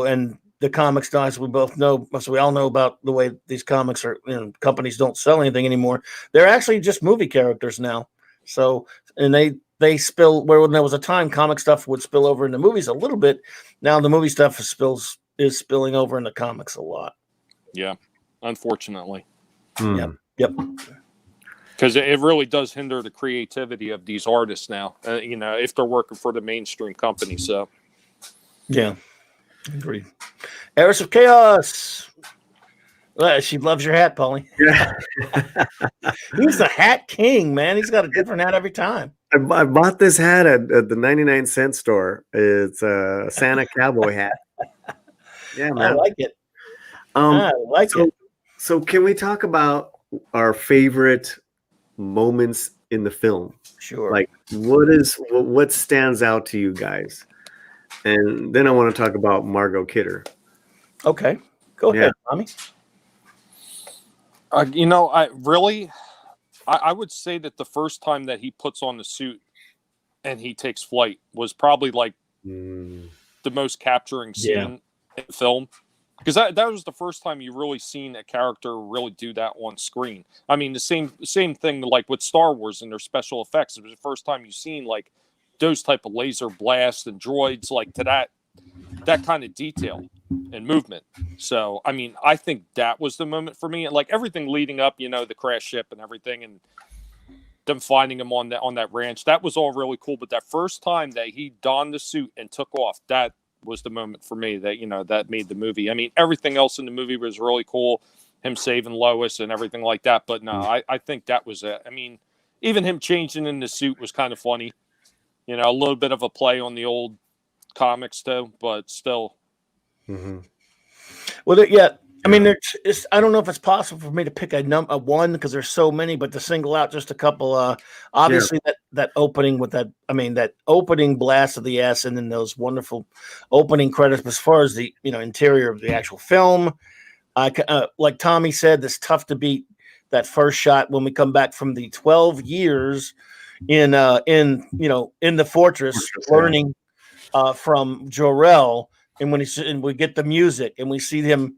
Speaker 1: and the comics guys, we both know, so we all know about the way these comics are, companies don't sell anything anymore. They're actually just movie characters now. So, and they spill, where when there was a time comic stuff would spill over into movies a little bit. Now the movie stuff is spilling over into comics a lot.
Speaker 3: Yeah, unfortunately.
Speaker 1: Yep.
Speaker 3: Because it really does hinder the creativity of these artists now, if they're working for the mainstream company. So,
Speaker 1: yeah, agreed. Heiress of Chaos. She loves your hat, Paulie.
Speaker 2: Yeah.
Speaker 1: He's the hat king, man. He's got a different hat every time.
Speaker 2: I bought this hat at the 99-cent store. It's a Santa cowboy hat. Yeah, man.
Speaker 1: I like it. I like it.
Speaker 2: So can we talk about our favorite moments in the film?
Speaker 1: Sure.
Speaker 2: Like what stands out to you guys? And then I want to talk about Margot Kidder.
Speaker 1: Okay. Go ahead, Tommy.
Speaker 3: I would say that the first time that he puts on the suit and he takes flight was probably like the most capturing scene in the film. Because that was the first time you really seen a character really do that on screen. I mean, the same thing like with Star Wars and their special effects. It was the first time you seen like those type of laser blasts and droids like to that kind of detail and movement. So, I mean, I think that was the moment for me. Like everything leading up, the crash ship and everything, and them finding him on that ranch, that was all really cool. But that first time that he donned the suit and took off, that was the moment for me that, that made the movie. I mean, everything else in the movie was really cool. Him saving Lois and everything like that. But no, I think that was it. I mean, even him changing in the suit was kind of funny. A little bit of a play on the old comics too, but still.
Speaker 2: Mm-hmm.
Speaker 1: Well, yeah. I mean, I don't know if it's possible for me to pick a one because there's so many, but to single out just a couple. Obviously, that opening with that. I mean, that opening blast of the S, and then those wonderful opening credits. But as far as the interior of the actual film, like Tommy said, it's tough to beat that first shot when we come back from the 12 years in the fortress, learning from Jor-El, and when we get the music and we see him.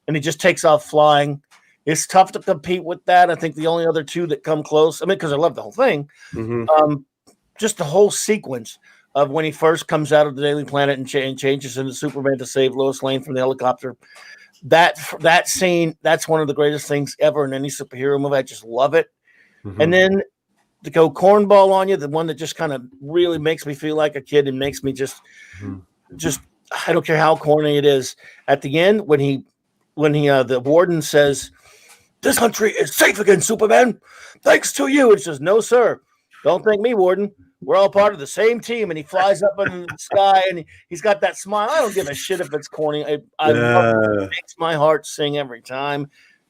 Speaker 1: And he just takes off flying. It's tough to compete with that. I think the only other two that come close, I mean, because I love the whole thing, just the whole sequence of when he first comes out of the Daily Planet and changes into Superman to save Lois Lane from the helicopter. That scene, that's one of the greatest things ever in any superhero movie. I just love it. Mm-hmm. And then to go cornball on you, the one that just kind of really makes me feel like a kid and makes me just I don't care how corny it is. At the end, when the warden says, "This country is safe again, Superman, thanks to you," it says, "No, sir, don't thank me, warden. We're all part of the same team. And he flies up into the sky and he's got that smile. I don't give a shit if it's corny. I love it. It makes my heart sing every time.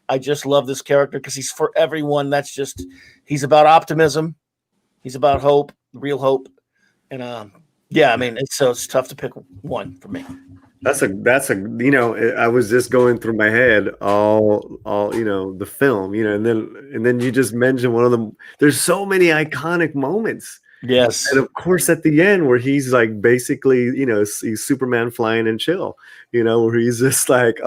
Speaker 1: I just love this character because he's for everyone. He's about optimism. He's about hope, real hope. And yeah, I mean, it's tough to pick one for me.
Speaker 2: That's I was just going through my head all the film, and then you just mentioned one of them. There's so many iconic moments.
Speaker 1: Yes.
Speaker 2: And of course at the end where he's like basically, he's Superman flying and chill, where he's just like,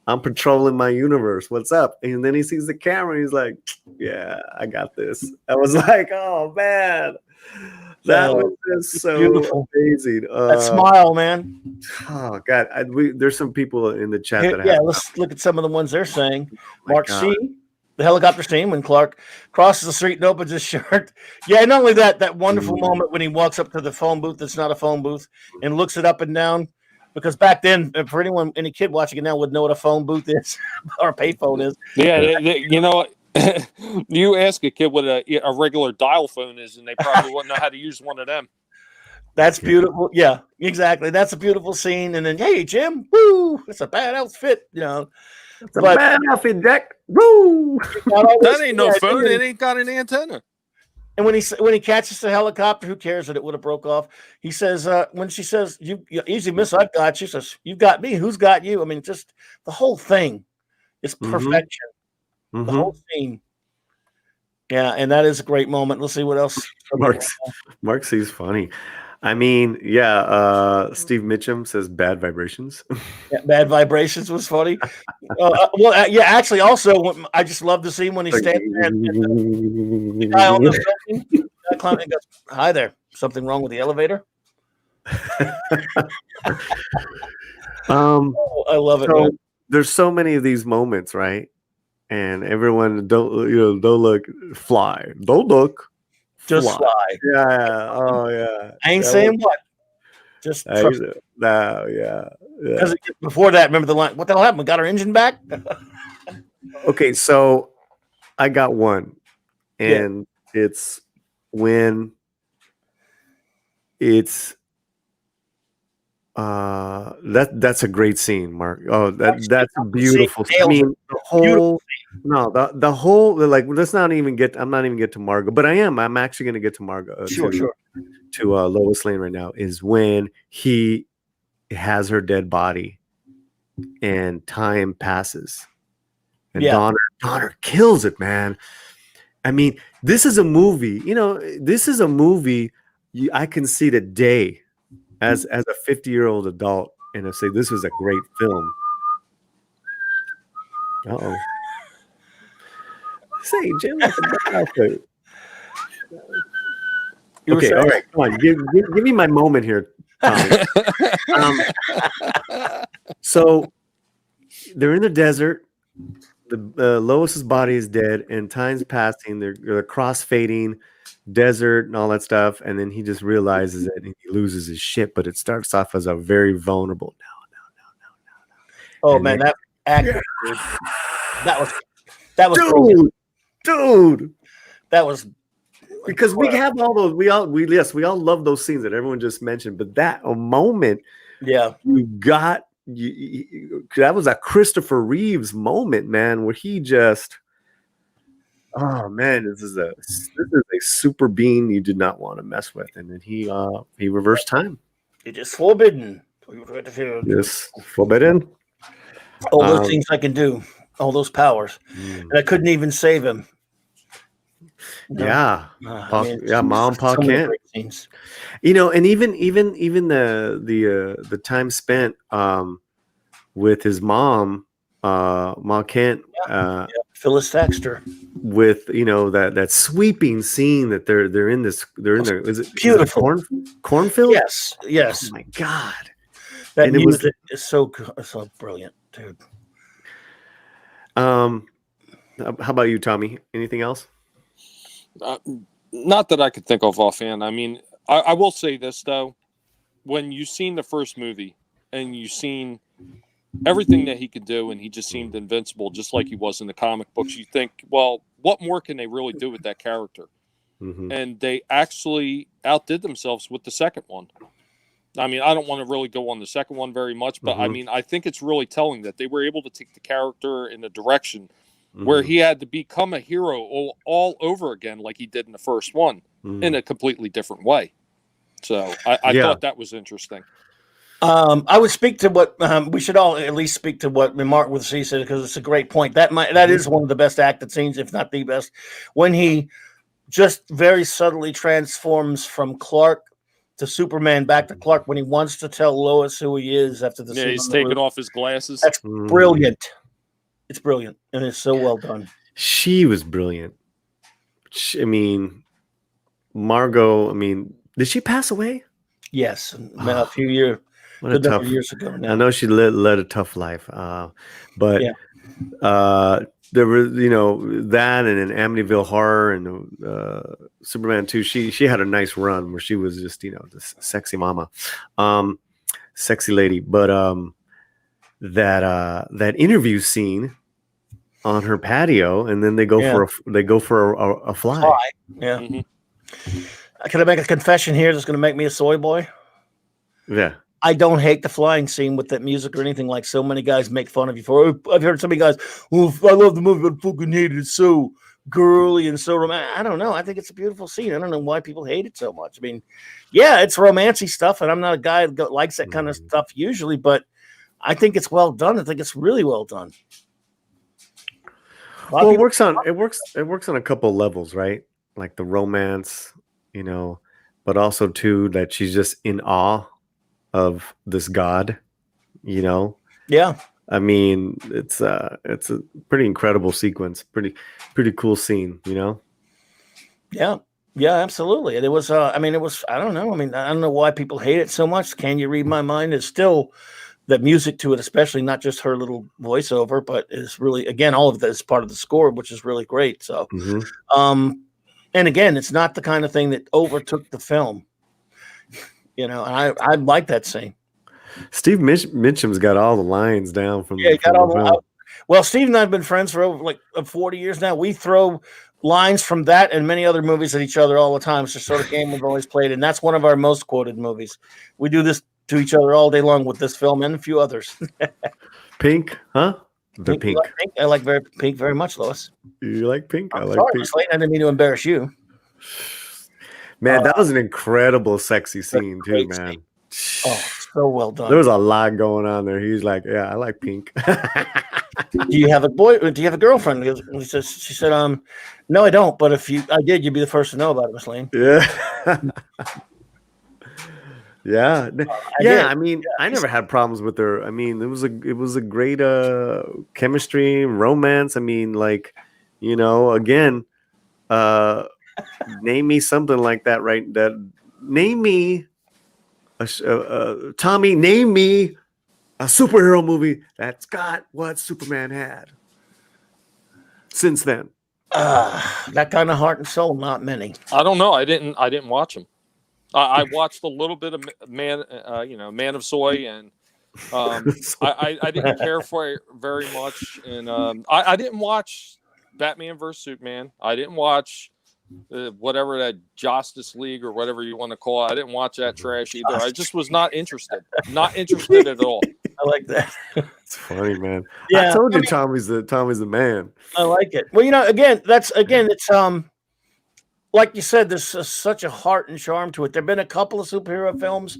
Speaker 2: I'm patrolling my universe. What's up? And then he sees the camera and he's like, yeah, I got this. I was like, oh man. That was just so beautiful. Amazing.
Speaker 1: That smile, man.
Speaker 2: Oh God, there's some people in the chat that
Speaker 1: have. Let's look at some of the ones they're saying. Mark C, the helicopter scene when Clark crosses the street and opens his shirt. Yeah, not only that wonderful moment when he walks up to the phone booth that's not a phone booth and looks it up and down. Because back then, for any kid watching it now would know what a phone booth is or a payphone is.
Speaker 3: Yeah, you know what? You ask a kid what a regular dial phone is, and they probably wouldn't know how to use one of them.
Speaker 1: That's beautiful. Yeah, exactly. That's a beautiful scene. And then, hey, Jim, woo, it's a bad outfit.
Speaker 2: It's a bad outfit, Jack. Woo.
Speaker 3: That ain't no phone. It ain't got an antenna.
Speaker 1: And when he catches the helicopter, who cares that it would have broke off? He says, when she says, you easy miss, I've got you. She says, you've got me. Who's got you? I mean, just the whole thing is perfection. Mm-hmm. The whole scene. Yeah, and that is a great moment. Let's see what else.
Speaker 2: Mark C's funny. I mean, yeah, Steve Mitchum says bad vibrations.
Speaker 1: Yeah, bad vibrations was funny. Yeah, actually, also, I just love the scene when he stands there and the guy on the building, goes, hi there, something wrong with the elevator? I love it. Man.
Speaker 2: There's so many of these moments, right? And everyone don't look, fly. Don't look.
Speaker 1: Just fly.
Speaker 2: Yeah. Oh, yeah.
Speaker 1: I ain't saying what. Just
Speaker 2: no, yeah.
Speaker 1: Because before that, remember the line, what the hell happened? We got our engine back?
Speaker 2: Okay, so I got one. And it's when it's that's a great scene, Mark. Oh, that's a beautiful scene. I mean, the whole like let's not even get I'm not even get to Margot, but I'm actually gonna get to Margot to Lois Lane right now, is when he has her dead body and time passes. And Donner kills it, man. I mean, this is a movie, I can see today as a 50-year-old adult, and I say this was a great film. Uh-oh. Say, Jim, that's a bad outfit. Okay, all right, come on. Give me my moment here, Tommy. So they're in the desert. The Lois's body is dead, and time's passing. They're cross-fading, desert and all that stuff, and then he just realizes it and he loses his shit. But it starts off as a very vulnerable. No.
Speaker 1: Oh and man, that actor, dude. That was
Speaker 2: dude.
Speaker 1: That was
Speaker 2: because we have all those. We all love those scenes that everyone just mentioned. But that moment,
Speaker 1: yeah,
Speaker 2: you got. That was a Christopher Reeves moment, man, where he just, oh man, this is a super being you did not want to mess with, and then he reversed time.
Speaker 1: It is forbidden.
Speaker 2: Yes, forbidden.
Speaker 1: All those things I can do, all those powers, and I couldn't even save him.
Speaker 2: Yeah, Mom, Pa can't. And even the time spent with his mom, Ma Kent,
Speaker 1: Phyllis Thaxter,
Speaker 2: with that sweeping scene that they're in is it beautiful cornfield?
Speaker 1: Yes.
Speaker 2: Oh my God,
Speaker 1: that music is so brilliant, dude.
Speaker 2: How about you, Tommy? Anything else?
Speaker 3: Not that I could think of offhand. I mean, I will say this though: when you've seen the first movie and you've seen everything that he could do, and he just seemed invincible, just like he was in the comic books, you think, well, what more can they really do with that character? and they actually outdid themselves with the second one. I mean, I don't want to really go on the second one very much, but I mean, I think it's really telling that they were able to take the character in a direction where he had to become a hero all over again, like he did in the first one, in a completely different way. So I thought that was interesting.
Speaker 1: I would speak to what we should all at least speak to what Mark would see said, because it's a great point. That is one of the best acted scenes, if not the best, when he just very subtly transforms from Clark to Superman back to Clark when he wants to tell Lois who he is after the scene.
Speaker 3: He's taking off his glasses.
Speaker 1: That's brilliant. It's brilliant, and it's so well done.
Speaker 2: She was brilliant. I mean, Margot. I mean, did she pass away?
Speaker 1: Yes, a few years. Years ago now.
Speaker 2: I know she led a tough life, but there was, that and in Amityville Horror and Superman 2. She had a nice run where she was just this sexy mama, sexy lady. But that interview scene on her patio, and then they go for a fly.
Speaker 1: Yeah. Can I make a confession here that's going to make me a soy boy?
Speaker 2: Yeah.
Speaker 1: I don't hate the flying scene with that music or anything like so many guys make fun of you for. I've heard so many guys, I love the movie, but I fucking hate it. It's so girly and so romantic. I don't know. I think it's a beautiful scene. I don't know why people hate it so much. I mean, yeah, it's romancy stuff, and I'm not a guy that likes that kind of stuff usually, but I think it's well done. I think it's really well done.
Speaker 2: Well, it works on a couple levels, right? Like the romance, but also too that she's just in awe of this god,
Speaker 1: Yeah.
Speaker 2: I mean, it's a pretty incredible sequence, pretty cool scene,
Speaker 1: Yeah, absolutely. And it was I don't know. I don't know why people hate it so much. Can You Read My Mind is still the music to it, especially not just her little voiceover, but is really, again, all of that is part of the score, which is really great. So and again, it's not the kind of thing that overtook the film. And I like that scene.
Speaker 2: Steve Mitchum's got all the lines down from.
Speaker 1: Yeah, he got all the lines. Well, Steve and I have been friends for over 40 years now. We throw lines from that and many other movies at each other all the time. It's just sort of game we've always played, and that's one of our most quoted movies. We do this to each other all day long with this film and a few others.
Speaker 2: Pink, huh?
Speaker 1: Pink. I like Pink very much, Lois.
Speaker 2: You like Pink? I like
Speaker 1: sorry,
Speaker 2: Pink.
Speaker 1: I didn't mean to embarrass you.
Speaker 2: Man, that was an incredible, sexy scene too, man.
Speaker 1: Scene. Oh, so well done.
Speaker 2: There was a lot going on there. He's like, "Yeah, I like Pink."
Speaker 1: Do you have a boy? Do you have a girlfriend? She said, "No, I don't. But if I did, you'd be the first to know about it, Miss Lane."
Speaker 2: Yeah. Yeah. I mean, I never had problems with her. I mean, it was a great chemistry, romance. I mean, again, name me something like that, right? Name me Tommy, name me a superhero movie that's got what Superman had since then.
Speaker 1: That kind of heart and soul, not many.
Speaker 3: I don't know. I didn't watch them. I watched a little bit of Man of Soy, and I didn't care for it very much. And I didn't watch Batman vs Superman. I didn't watch whatever that Justice League or whatever you want to call it. I didn't watch that trash either. I just was not interested. Not interested at all.
Speaker 1: I like that.
Speaker 2: It's funny, man.
Speaker 1: Yeah,
Speaker 2: I told you Tommy's the man.
Speaker 1: I like it. Well, it's like you said, there's such a heart and charm to it. There've been a couple of superhero films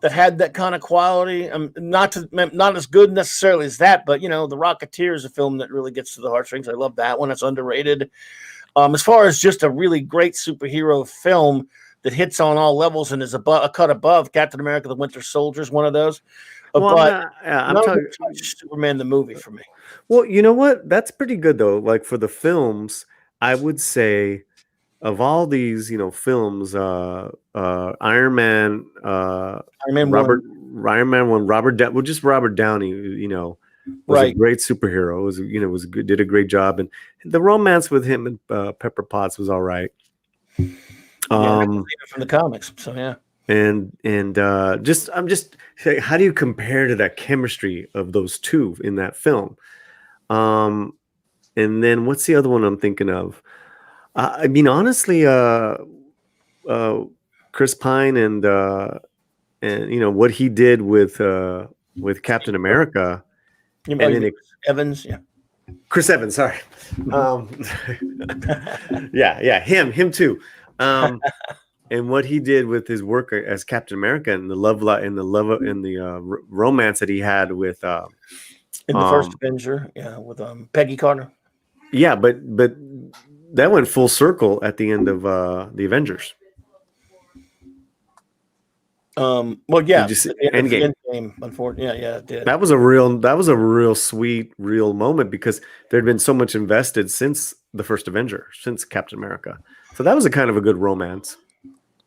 Speaker 1: that had that kind of quality. Not as good necessarily as that, but The Rocketeer is a film that really gets to the heartstrings. I love that one. It's underrated. As far as just a really great superhero film that hits on all levels and is a cut above Captain America: The Winter Soldier is one of those.
Speaker 2: I'm talking
Speaker 1: Superman the movie for me.
Speaker 2: Well, you know what? That's pretty good though. Like for the films, I would say of all these, films, Iron Man 1, Robert Downey, was a great superhero. Was good, did a great job, and the romance with him and Pepper Potts was all right.
Speaker 1: From the comics, so yeah.
Speaker 2: And I'm just saying, how do you compare to that chemistry of those two in that film? And then what's the other one I'm thinking of? I mean, honestly, Chris Pine and what he did with Captain America,
Speaker 1: You
Speaker 2: and
Speaker 1: mean
Speaker 2: then
Speaker 1: Evans? Yeah.
Speaker 2: Chris Evans, sorry. Yeah, him too. And what he did with his work as Captain America and the romance that he had with
Speaker 1: In the first Avenger, with Peggy Carter.
Speaker 2: yeah, but that went full circle at the end of the Avengers.
Speaker 1: Well, yeah,
Speaker 2: Did you see
Speaker 1: Endgame.
Speaker 2: Endgame?
Speaker 1: Unfortunately, yeah, it did.
Speaker 2: That was a real sweet, real moment because there had been so much invested since the first Avenger, since Captain America. So that was a kind of a good romance.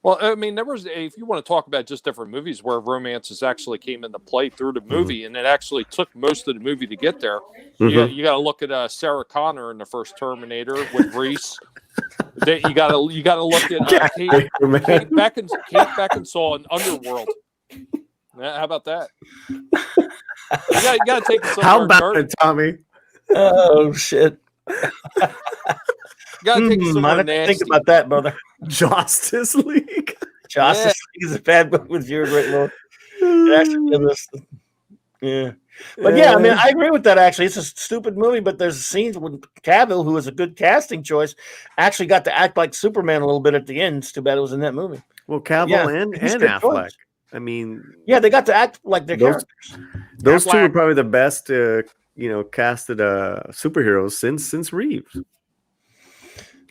Speaker 3: Well, I mean, there was if you want to talk about just different movies where romances actually came into play through the movie, and it actually took most of the movie to get there. You got to look at Sarah Connor in the first Terminator with Reese. You got to look at Kate Beckinsale in Underworld. How about that? You got to take it somewhere.
Speaker 2: How about it, Tommy?
Speaker 1: Oh shit!
Speaker 3: Got to take it somewhere nasty.
Speaker 1: Think about that, brother.
Speaker 2: Justice League.
Speaker 1: Justice League is a bad book with your great Lord. It actually gives us, yeah. But yeah, I mean, I agree with that. Actually, it's a stupid movie, but there's scenes when Cavill, who was a good casting choice, actually got to act like Superman a little bit at the end. It's too bad it was in that movie.
Speaker 2: Well, Cavill and Affleck. Choice. I mean,
Speaker 1: yeah, they got to act like their characters.
Speaker 2: Those two are probably the best, casted superheroes since Reeve.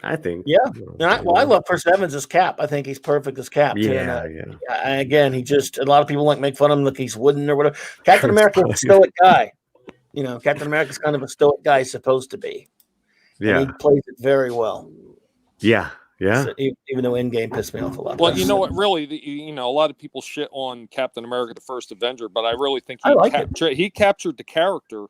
Speaker 2: I think.
Speaker 1: Yeah. I love Chris Evans as Cap. I think he's perfect as Cap.
Speaker 2: Yeah.
Speaker 1: Again, a lot of people make fun of him like he's wooden or whatever. Captain America is a stoic guy. Captain America's kind of a stoic guy he's supposed to be. Yeah. And he plays it very well.
Speaker 2: Yeah. Yeah.
Speaker 1: So, even though Endgame pissed me off a lot.
Speaker 3: Well, you know what? Really, a lot of people shit on Captain America: The First Avenger, but I really think he captured the character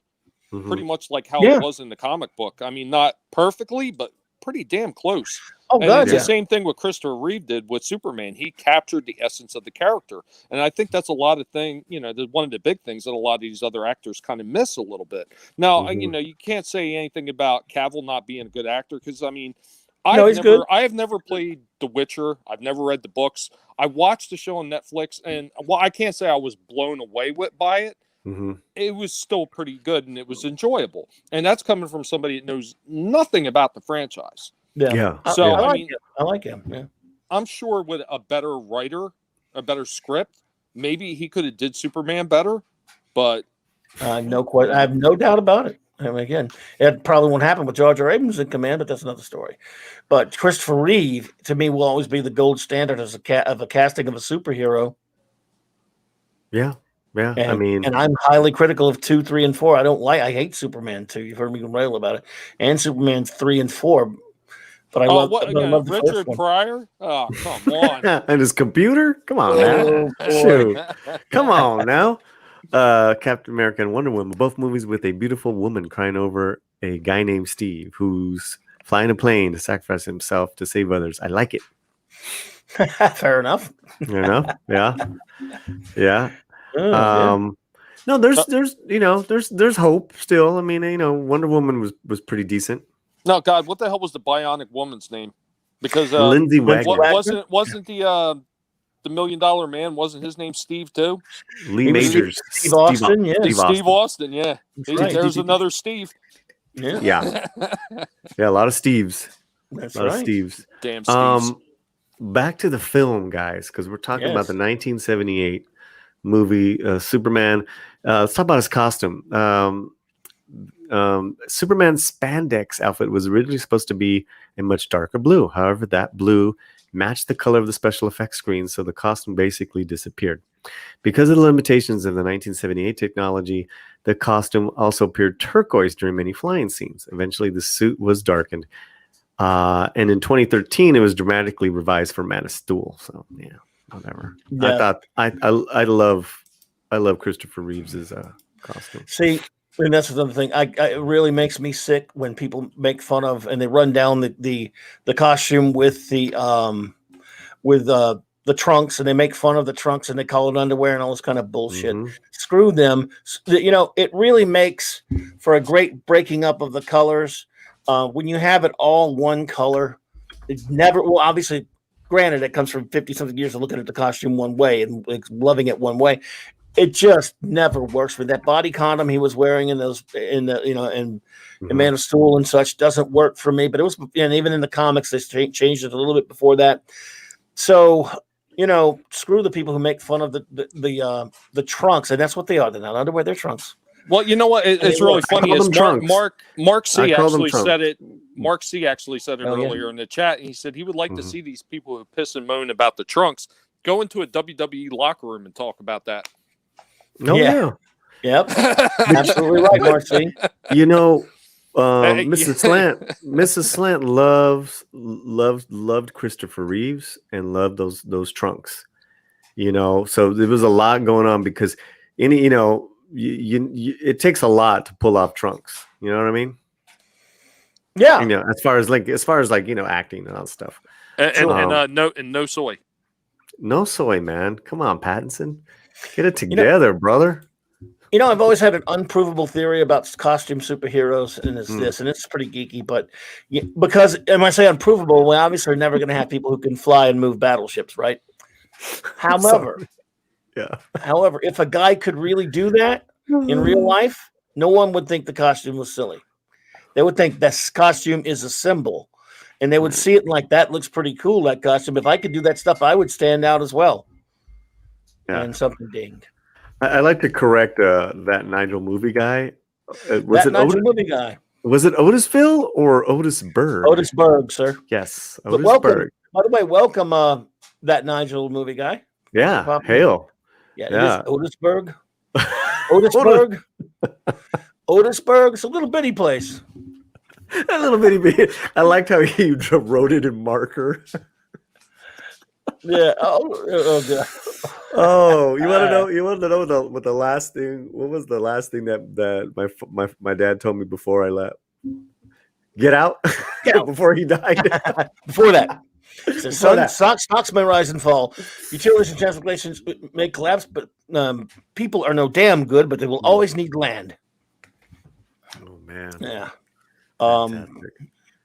Speaker 3: pretty much like how it was in the comic book. I mean, not perfectly, but pretty damn close.
Speaker 1: Oh,
Speaker 3: and it's the same thing what Christopher Reeve did with Superman. He captured the essence of the character, and I think that's a lot of thing. One of the big things that a lot of these other actors kind of miss a little bit. Now, you can't say anything about Cavill not being a good actor because I mean, I have never played The Witcher. I've never read the books. I watched the show on Netflix, and I can't say I was blown away by it. It was still pretty good and it was enjoyable. And that's coming from somebody that knows nothing about the franchise.
Speaker 1: Yeah.
Speaker 3: So
Speaker 1: I like him. Yeah.
Speaker 3: I'm sure with a better writer, a better script, maybe he could have did Superman better, but
Speaker 1: I have no doubt about it. I mean, again, it probably won't happen with Jar Jar Abrams in command, but that's another story. But Christopher Reeve, to me, will always be the gold standard as a casting of a superhero.
Speaker 2: Yeah. Yeah,
Speaker 1: and I'm highly critical of 2, 3, and 4. I hate Superman 2. You've heard me rail about it, and Superman 3 and 4. But I love the
Speaker 3: Richard Pryor. Oh, come on!
Speaker 2: And his computer. Come on now, shoot! Come on now. Captain America and Wonder Woman, both movies with a beautiful woman crying over a guy named Steve who's flying a plane to sacrifice himself to save others. I like it.
Speaker 1: Fair enough.
Speaker 2: Yeah. No, there's hope still. I mean, Wonder Woman was pretty decent.
Speaker 3: No, God, what the hell was the Bionic Woman's name? Because
Speaker 2: Lindsay Wagner
Speaker 3: wasn't the $1 Million Man? Wasn't his name Steve too?
Speaker 2: Lee Majors,
Speaker 1: Steve Austin,
Speaker 3: Steve Austin, yeah. There's another Steve.
Speaker 2: Yeah, a lot of Steves.
Speaker 1: That's a lot of
Speaker 2: Steves.
Speaker 3: Damn Steves.
Speaker 2: Back to the film, guys, because we're talking about the 1978. Movie Superman. Let's talk about his costume. Superman's spandex outfit was originally supposed to be a much darker blue. However, that blue matched the color of the special effects screen, so the costume basically disappeared. Because of the limitations of the 1978 technology, the costume also appeared turquoise during many flying scenes. Eventually, the suit was darkened. And in 2013, it was dramatically revised for Man of Steel. So, yeah. Whatever. Yeah. I love Christopher Reeve's costume.
Speaker 1: See, and that's another thing. It really makes me sick when people make fun of and they run down the costume with the trunks and they make fun of the trunks and they call it underwear and all this kind of bullshit. Screw them. It really makes for a great breaking up of the colors. When you have it all one color, It never. Well, obviously, granted, it comes from 50-something years of looking at the costume one way and like, loving it one way. It just never works for that body condom he was wearing in those in the in Man of Steel and such doesn't work for me. But it was, and even in the comics they changed it a little bit before that. So screw the people who make fun of the trunks, and that's what they are. They're not underwear; they're trunks.
Speaker 3: Well, you know what? It's really funny. Is Mark C actually said it. Mark C actually said it earlier in the chat. He said he would like to see these people who piss and moan about the trunks go into a WWE locker room and talk about that.
Speaker 2: Oh yeah.
Speaker 1: Yep. Absolutely right, Mark C.
Speaker 2: Mrs. Slant loved Christopher Reeves and loved those trunks. So there was a lot going on because it takes a lot to pull off trunks. You know what I mean?
Speaker 1: Yeah.
Speaker 2: As far as acting and all stuff.
Speaker 3: No soy. No soy,
Speaker 2: man. Come on, Pattinson. Get it together, brother.
Speaker 1: I've always had an unprovable theory about costume superheroes, and it's pretty geeky, but because, and when I say unprovable, we obviously are never going to have people who can fly and move battleships, right? However, if a guy could really do that in real life, no one would think the costume was silly. They would think this costume is a symbol, and they would see it like, that looks pretty cool, that costume. If I could do that stuff, I would stand out as well. Yeah. And something dinged.
Speaker 2: I like to correct that Nigel movie guy.
Speaker 1: Was it
Speaker 2: Otisville or Otis Berg?
Speaker 1: Otis Berg, sir.
Speaker 2: Yes,
Speaker 1: Otis Berg. By the way, welcome that Nigel movie guy.
Speaker 2: Yeah, hail.
Speaker 1: Yeah. It is Otisburg. Otisburg. Otisburg. It's a little bitty place.
Speaker 2: A little bitty. I liked how he wrote it in marker.
Speaker 1: Yeah. Oh God.
Speaker 2: Oh, you want to know? You want to know what the last thing? What was the last thing that my dad told me before I left? Get out. Before he died.
Speaker 1: Before that. Stocks may rise and fall. Utilities and transportations may collapse, but people are no damn good, but they will always need land.
Speaker 2: Oh man.
Speaker 1: Yeah.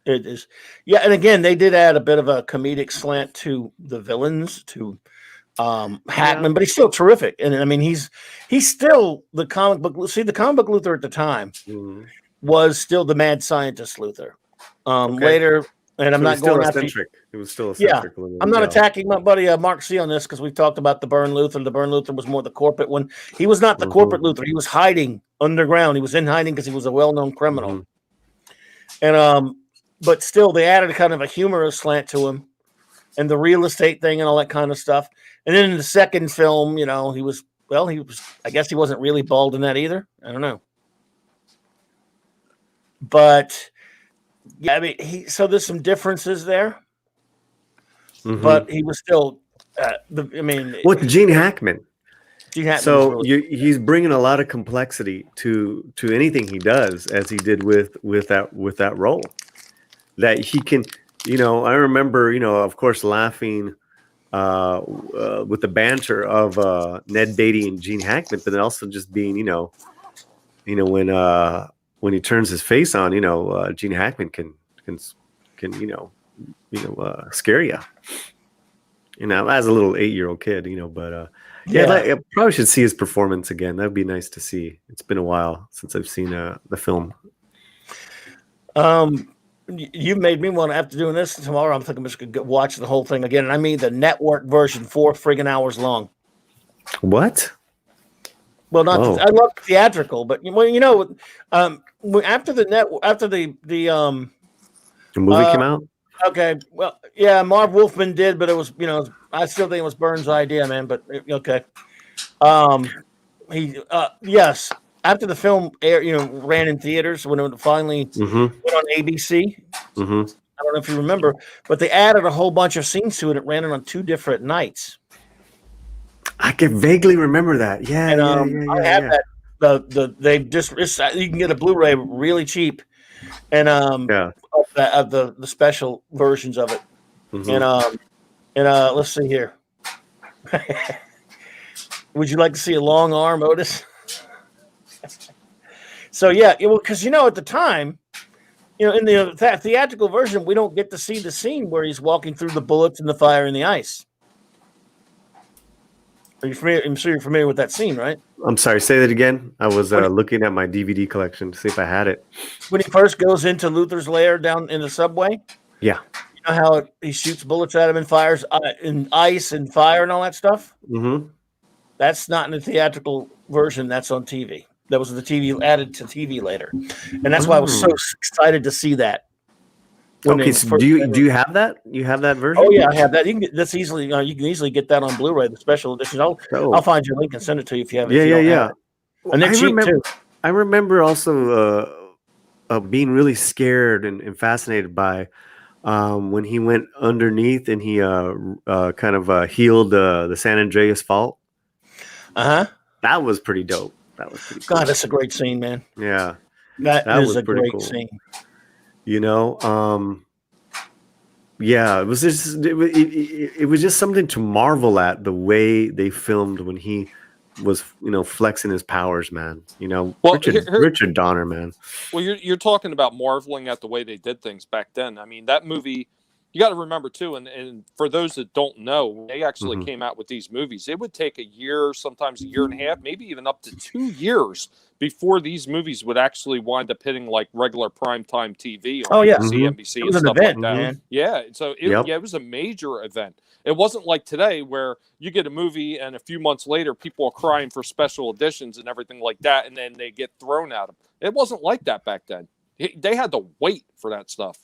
Speaker 1: It is. Yeah, and again, they did add a bit of a comedic slant to the villains, to Hackman, but he's still terrific. And I mean, he's still the comic book. See, the comic book Luthor at the time was still the mad scientist Luthor. Later, and I'm not going after.
Speaker 2: It was still eccentric.
Speaker 1: Yeah, I'm not attacking my buddy Mark C on this because we've talked about the Burn Luthor. The Burn Luthor was more the corporate one. He was not the corporate Luthor. He was hiding underground. He was in hiding because he was a well-known criminal. And but still, they added kind of a humorous slant to him, and the real estate thing and all that kind of stuff. And then in the second film, he was. I guess he wasn't really bald in that either. I don't know. But yeah, I mean, so there's some differences there. But he was still.
Speaker 2: With Gene Hackman. So he's bringing a lot of complexity to anything he does, as he did with that role. That he can, I remember, of course, laughing with the banter of Ned Beatty and Gene Hackman, but then also just being, when he turns his face on, Gene Hackman can scare you. As a little 8-year-old kid, but I probably should see his performance again. That'd be nice to see. It's been a while since I've seen the film.
Speaker 1: You made me want to, after doing this tomorrow, I'm thinking I'm just going to watch the whole thing again. And I mean the network version, 4 friggin' hours long.
Speaker 2: What?
Speaker 1: Well, I love theatrical, but after the
Speaker 2: movie came out.
Speaker 1: Okay, well, yeah, Marv Wolfman did, but it was, I still think it was Burns' idea, man. But okay, yes. After the film ran in theaters, when it finally went on ABC, I don't know if you remember, but they added a whole bunch of scenes to it. It ran it on 2 different nights.
Speaker 2: I can vaguely remember that. Yeah,
Speaker 1: and I have that. They just you can get a Blu-ray really cheap, and of the special versions of it. And let's see here. Would you like to see a long arm, Otis? So yeah, because at the time, in the theatrical version, we don't get to see the scene where he's walking through the bullets and the fire and the ice. Are you familiar? I'm sure you're familiar with that scene, right?
Speaker 2: I'm sorry, say that again. I was looking at my DVD collection to see if I had it.
Speaker 1: When he first goes into Luthor's lair down in the subway.
Speaker 2: Yeah.
Speaker 1: You know how he shoots bullets at him and fires in ice and fire and all that stuff?
Speaker 2: Mm-hmm.
Speaker 1: That's not in the theatrical version. That's on TV. That was the TV added to TV later. And that's why I was so excited to see that.
Speaker 2: Okay, so do you have that? You have that version?
Speaker 1: Oh yeah, I have that. You can get that's easily. You can easily get that on Blu-ray, the special edition. I'll find your link and send it to you if you have it.
Speaker 2: Yeah.
Speaker 1: And they're cheap too.
Speaker 2: I remember also being really scared and fascinated by when he went underneath and he kind of healed the San Andreas fault. That was pretty dope. That was pretty cool.
Speaker 1: God, that's a great scene, man.
Speaker 2: Yeah,
Speaker 1: that is a great scene.
Speaker 2: You know, yeah, it was just something to marvel at, the way they filmed when he was, flexing his powers, man.
Speaker 3: Well,
Speaker 2: Richard Donner, man.
Speaker 3: Well, you're talking about marveling at the way they did things back then. I mean, that movie, you got to remember too, and for those that don't know, they actually came out with these movies. It would take a year, sometimes a year and a half, maybe even up to 2 years before these movies would actually wind up hitting like regular primetime TV on NBC and stuff like that.
Speaker 1: Man.
Speaker 3: Yeah, so it was a major event. It wasn't like today where you get a movie and a few months later people are crying for special editions and everything like that, and then they get thrown at them. It wasn't like that back then. They had to wait for that stuff.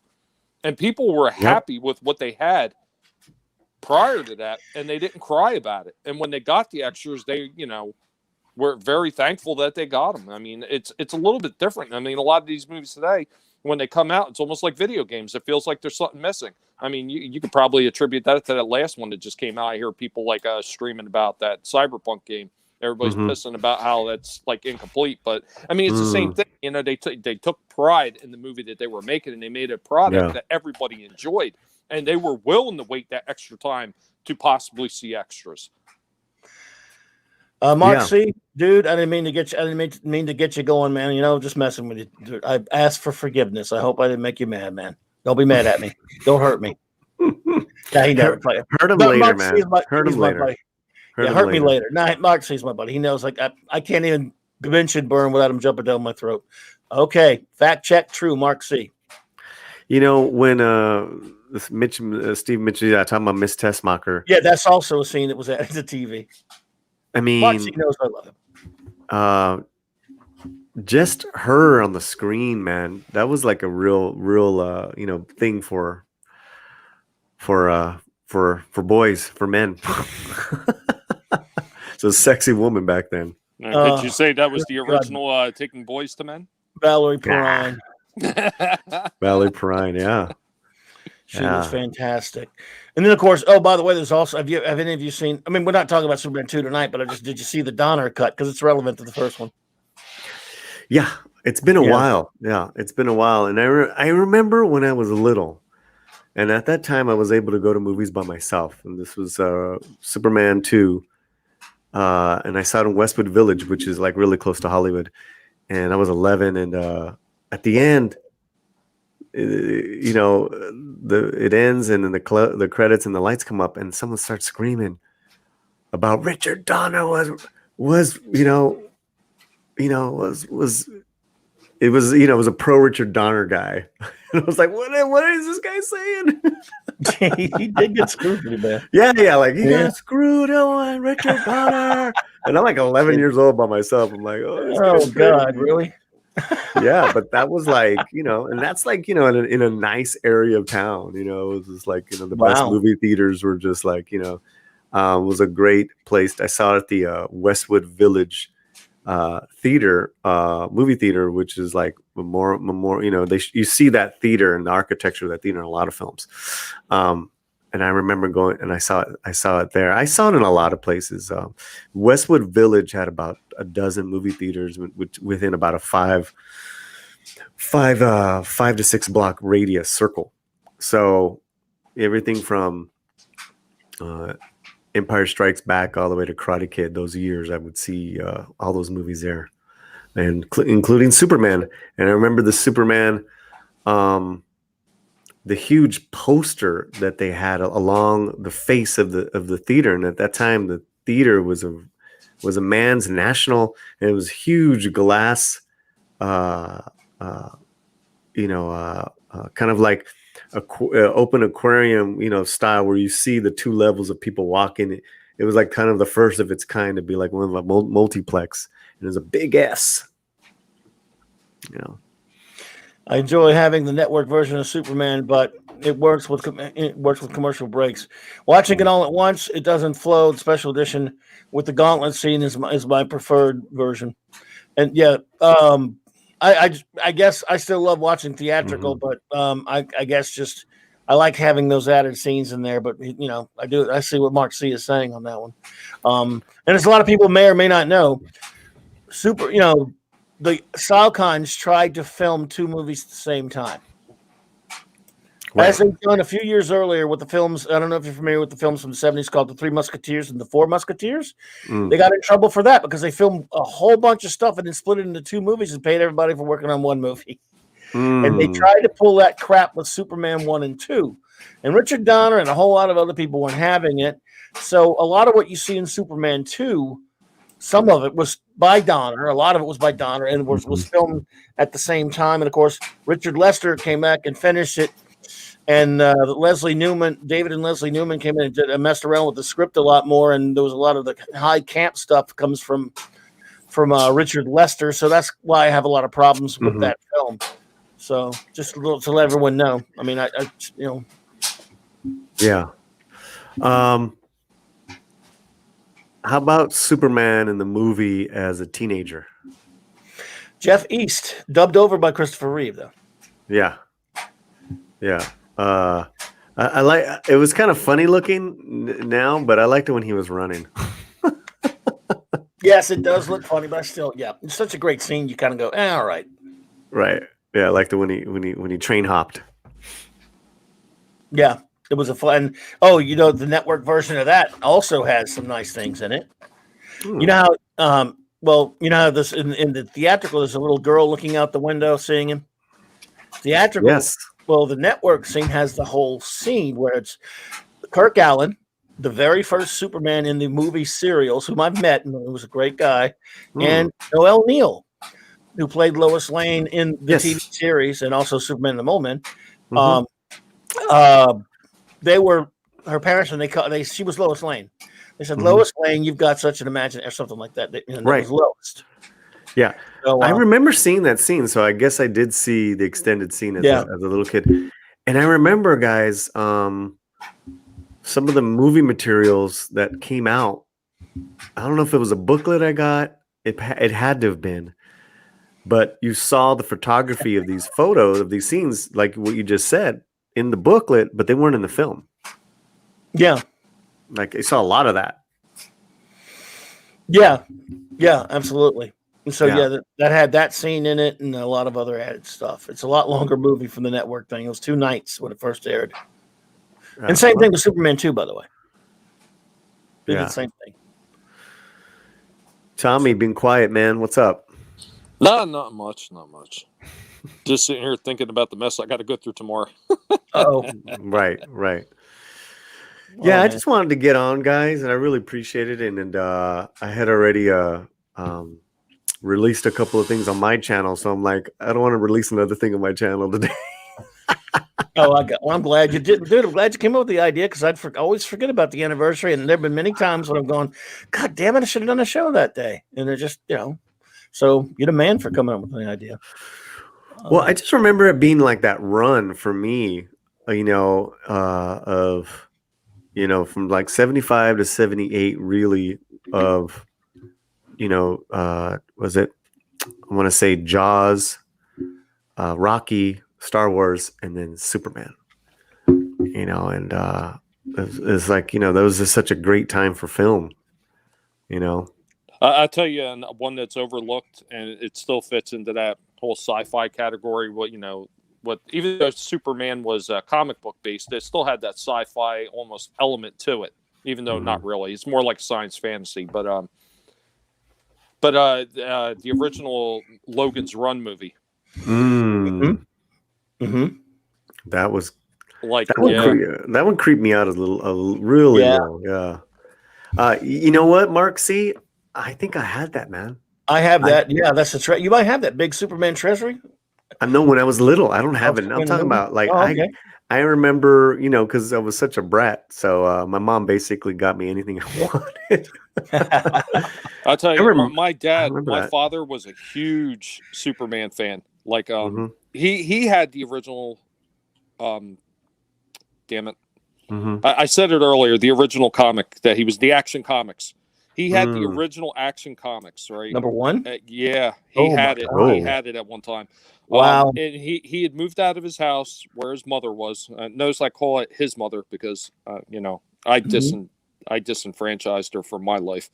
Speaker 3: And people were happy with what they had prior to that, and they didn't cry about it. And when they got the extras, they, were very thankful that they got them. I mean, it's a little bit different. I mean, a lot of these movies today, when they come out, it's almost like video games. It feels like there's something missing. I mean, you could probably attribute that to that last one that just came out. I hear people like streaming about that Cyberpunk game. Everybody's pissing about how that's like incomplete, but I mean, it's the same thing. They took pride in the movie that they were making, and they made a product that everybody enjoyed, and they were willing to wait that extra time to possibly see extras.
Speaker 1: Mark C, dude, I didn't mean to get you going, man. Just messing with you. I asked for forgiveness. I hope I didn't make you mad, man. Don't be mad at me. Don't hurt me. Yeah, he never played.
Speaker 2: Hurt him later, man. Hurt him later.
Speaker 1: Hurt me later. No, Mark C's my buddy. He knows I can't even mention burn without him jumping down my throat. Okay, fact check, true. Mark C.
Speaker 2: When Steve Mitchell talking about Miss Tessmacher.
Speaker 1: Yeah, that's also a scene that was added to TV.
Speaker 2: I mean,
Speaker 1: Mark C knows I love him.
Speaker 2: Just her on the screen, man. That was like a real thing for boys, for men. So sexy woman back then.
Speaker 3: Could you say that was the original Taking Boys to Men?
Speaker 1: Valerie Perrine.
Speaker 2: Valerie Perrine, yeah.
Speaker 1: She was fantastic. And then, of course, by the way, there's also, have any of you seen, I mean, we're not talking about Superman 2 tonight, but did you see the Donner cut? Because it's relevant to the first one.
Speaker 2: Yeah, it's been a while. Yeah, it's been a while. And I remember when I was little, and at that time I was able to go to movies by myself. And this was Superman 2. And I saw it in Westwood Village, which is like really close to Hollywood. And I was 11. And at the end, it ends, and then the credits and the lights come up, and someone starts screaming about Richard Donner was it was a pro Richard Donner guy. And I was like, what is this guy saying?
Speaker 1: He did get screwed pretty bad.
Speaker 2: Yeah, like he got screwed on Richard Donner. And I'm like 11 years old by myself. I'm like,
Speaker 1: oh God, really?
Speaker 2: Yeah, but that was like, and that's like, in a nice area of town, it was just like, the best movie theaters were just like, was a great place. I saw it at the Westwood Village theater, movie theater, which is like more, you see that theater and the architecture of that theater in a lot of films. And I remember going, and I saw it there. I saw it in a lot of places. Westwood Village had about a dozen movie theaters within about a five to 6 block radius circle. So everything from Empire Strikes Back all the way to Karate Kid, those years, I would see all those movies there, and including Superman. And I remember the Superman the huge poster that they had along the face of the theater, and at that time the theater was a man's national, and it was huge glass, kind of like open aquarium, style, where you see the two levels of people walking. It was like kind of the first of its kind to be like one of a multiplex, and it was a big S.
Speaker 1: I enjoy having the network version of Superman, but it works with commercial breaks. Watching it all at once, it doesn't flow. The special edition with the gauntlet scene is my preferred version. And yeah, I guess I still love watching theatrical, but I guess just I like having those added scenes in there. But I see what Mark C is saying on that one. And as a lot of people may or may not know, the Salkinds tried to film two movies at the same time. Right. As they've done a few years earlier with the films, I don't know if you're familiar with the films from the 70s called The Three Musketeers and The Four Musketeers. They got in trouble for that because they filmed a whole bunch of stuff and then split it into two movies and paid everybody for working on one movie. And they tried to pull that crap with Superman 1 and 2. And Richard Donner and a whole lot of other people weren't having it. So a lot of what you see in Superman 2, some of it was by Donner, a lot of it was by Donner, and was filmed at the same time. And of course, Richard Lester came back and finished it. And David and Leslie Newman came in and messed around with the script a lot more. And there was a lot of the high camp stuff comes from Richard Lester. So that's why I have a lot of problems with that film. So just a little to let everyone know. I mean,
Speaker 2: Yeah. How about Superman in the movie as a teenager?
Speaker 1: Jeff East, dubbed over by Christopher Reeve, though.
Speaker 2: Yeah. I like. It was kind of funny looking now, but I liked it when he was running.
Speaker 1: Yes, it does look funny, but still, yeah, it's such a great scene. You kind of go, all right.
Speaker 2: Right. Yeah, I liked it when he train hopped.
Speaker 1: Yeah. It was a fun. Oh, the network version of that also has some nice things in it. You know how, how this in the theatrical, there's a little girl looking out the window seeing him. Theatrical,
Speaker 2: yes.
Speaker 1: Well, the network scene has the whole scene where it's Kirk Allen, the very first Superman in the movie serials, whom I've met, and he was a great guy, and Noel Neal, who played Lois Lane in the TV series and also Superman and the Mole Men. They were her parents, and she was Lois Lane. They said, Lois Lane, you've got such an imagination, or something like that. And that was Lois.
Speaker 2: Yeah. So, I remember seeing that scene. So I guess I did see the extended scene as a little kid. And I remember, guys, some of the movie materials that came out. I don't know if it was a booklet I got. It had to have been. But you saw the photography of these photos, of these scenes, like what you just said, in the booklet, but they weren't in the film.
Speaker 1: Yeah.
Speaker 2: Like I saw a lot of that.
Speaker 1: Yeah. Yeah, absolutely. And so, that had that scene in it and a lot of other added stuff. It's a lot longer movie from the network thing. It was 2 nights when it first aired. And same thing with Superman 2, by the way. They did the same thing.
Speaker 2: Tommy, being quiet, man. What's up?
Speaker 3: No, not much. Just sitting here thinking about the mess I got to go through tomorrow.
Speaker 2: Right. Yeah, I just wanted to get on, guys, and I really appreciate it. And I had already released a couple of things on my channel, so I'm like, I don't want to release another thing on my channel today.
Speaker 1: I'm glad you did, dude. I'm glad you came up with the idea because I'd always forget about the anniversary, and there've been many times when I'm going, God damn it, I should have done a show that day, and they're just, So you're the man for coming up with the idea.
Speaker 2: Well, I just remember it being like that run for me, from like 75 to 78, really, of, was it, I want to say Jaws, Rocky, Star Wars, and then Superman, and it's like, that was just such a great time for film,
Speaker 3: I tell you, one that's overlooked, and it still fits into that whole sci-fi category. Even though Superman was comic book based, it still had that sci-fi almost element to it, even though not really. It's more like science fantasy. But the original Logan's Run movie,
Speaker 1: Mm-hmm.
Speaker 2: That was
Speaker 3: Like,
Speaker 2: that one.
Speaker 3: yeah.
Speaker 2: That one creeped me out really
Speaker 1: Yeah.
Speaker 2: little. Yeah. You know what, Mark? See, I think I had that, man.
Speaker 1: I have that. Yeah, that's the you might have that big Superman treasury.
Speaker 2: I know when I was little, I don't have it. I'm
Speaker 1: Superman
Speaker 2: talking
Speaker 1: movie?
Speaker 2: about like
Speaker 1: Oh, okay.
Speaker 2: I remember, because I was such a brat. So my mom basically got me anything I wanted.
Speaker 3: I'll tell
Speaker 2: I
Speaker 3: you,
Speaker 2: remember-
Speaker 3: my dad,
Speaker 2: remember
Speaker 3: my
Speaker 2: that.
Speaker 3: father was a huge Superman fan. Like,
Speaker 2: Mhm.
Speaker 3: he had the original. Damn it,
Speaker 2: Mhm.
Speaker 3: I said it earlier. The original comic that he was the Action Comics. He had the
Speaker 2: Mm.
Speaker 3: original Action Comics, right?
Speaker 1: Number one.
Speaker 3: Yeah, he
Speaker 1: Oh, my
Speaker 3: had it.
Speaker 2: God.
Speaker 3: He had it at one time.
Speaker 1: Wow.
Speaker 3: And he had moved out of his house where his mother was. Notice I call it his mother because I disenfranchised her from my life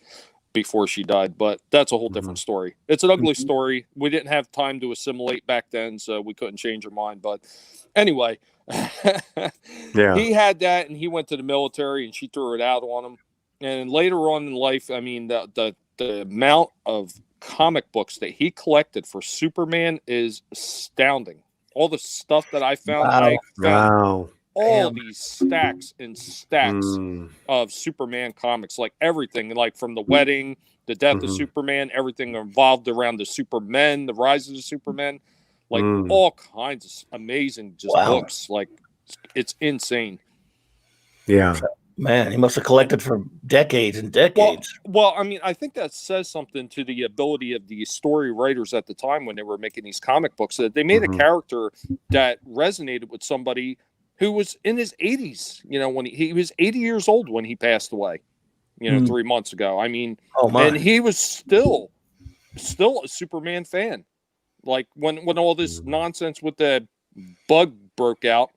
Speaker 3: before she died. But that's a whole different story. It's an ugly story. We didn't have time to assimilate back then, so we couldn't change her mind. But anyway,
Speaker 2: Yeah.
Speaker 3: he had that, and he went to the military, and she threw it out on him. And later on in life, I mean, the amount of comic books that he collected for Superman is astounding. All the stuff that I found,
Speaker 1: Wow.
Speaker 3: I found
Speaker 2: Wow.
Speaker 3: all
Speaker 1: Damn.
Speaker 3: these stacks and stacks
Speaker 2: Mm.
Speaker 3: of Superman comics, like everything, like from the wedding, the death of
Speaker 2: Mhm.
Speaker 3: Superman, everything involved around the Supermen, the rise of the Supermen, like
Speaker 2: Mm.
Speaker 3: all kinds of amazing just
Speaker 1: Wow.
Speaker 3: books. Like it's insane.
Speaker 2: Yeah.
Speaker 1: Man, he must have collected for decades and decades.
Speaker 3: Well, I mean, I think that says something to the ability of the story writers at the time when they were making these comic books, that they made
Speaker 2: Mhm.
Speaker 3: a character that resonated with somebody who was in his 80s. When he was 80 years old when he passed away, 3 months ago. I mean,
Speaker 1: Oh my.
Speaker 3: and he was still a Superman fan. Like when all this nonsense with the bug broke out,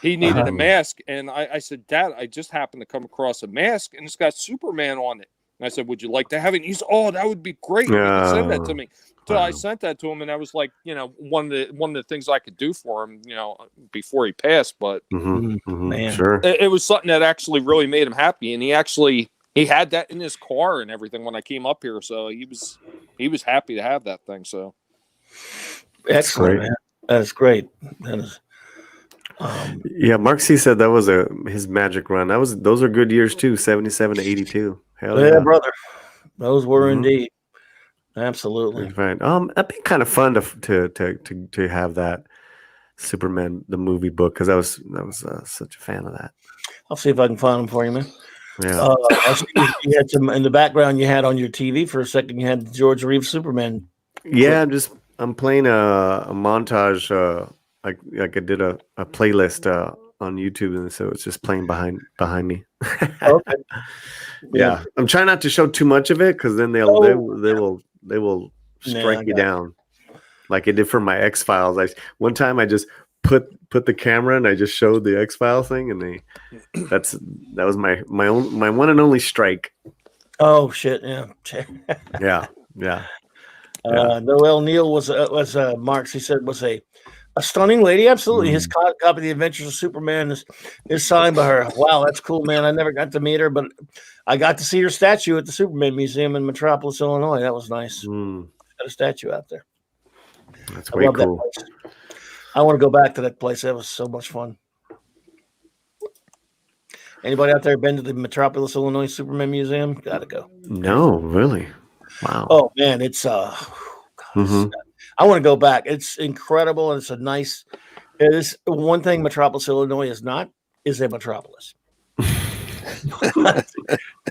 Speaker 3: he needed a mask. And I said, Dad, I just happened to come across a mask and it's got Superman on it. And I said, would you like to have it? And he said, oh, that would be great. You can send that to me. So I sent that to him, and I was like, one of the things I could do for him, before he passed. But
Speaker 2: Mhm. Mhm.
Speaker 1: Man.
Speaker 2: Sure.
Speaker 3: it was something that actually really made him happy. And he had that in his car and everything when I came up here. So he was happy to have that thing. So
Speaker 1: Excellent,
Speaker 2: great.
Speaker 1: man. That's great. That is.
Speaker 2: Yeah, Mark C said that was his magic run. Those are good years too, 77 to 82. Hell
Speaker 1: Yeah,
Speaker 2: yeah.
Speaker 1: brother. Those were
Speaker 2: Mhm.
Speaker 1: indeed. Absolutely.
Speaker 2: Right. That'd be kind of fun to have that Superman the movie book, because I was such a fan of that.
Speaker 1: I'll see if I can find them for you, man.
Speaker 2: Yeah.
Speaker 1: I see you had some in the background. You had on your TV for a second. You had George Reeve Superman.
Speaker 2: Yeah, I'm playing a montage. Like I did a playlist on YouTube, and so it's just playing behind me.
Speaker 1: Okay.
Speaker 2: Yeah, I'm trying not to show too much of it, because then they will strike you down, like it did for my X-Files. One time I just put the camera and I just showed the X-Files thing, and that was my one and only strike.
Speaker 1: Oh shit! Yeah.
Speaker 2: Yeah.
Speaker 1: Noelle Neal was Marx. He said was a stunning lady. Absolutely. His copy of The Adventures of Superman is signed by her. Wow, that's cool, man. I never got to meet her, but I got to see her statue at the Superman Museum in Metropolis, Illinois. That was nice. Got a statue out there.
Speaker 2: That's way cool.
Speaker 1: That place. I want to go back to that place. That was so much fun. Anybody out there been to the Metropolis, Illinois Superman Museum? Gotta go.
Speaker 2: No, really. Wow.
Speaker 1: Oh man, it's I want to go back. It's incredible, and it's a nice. It is one thing Metropolis, Illinois is not is a metropolis.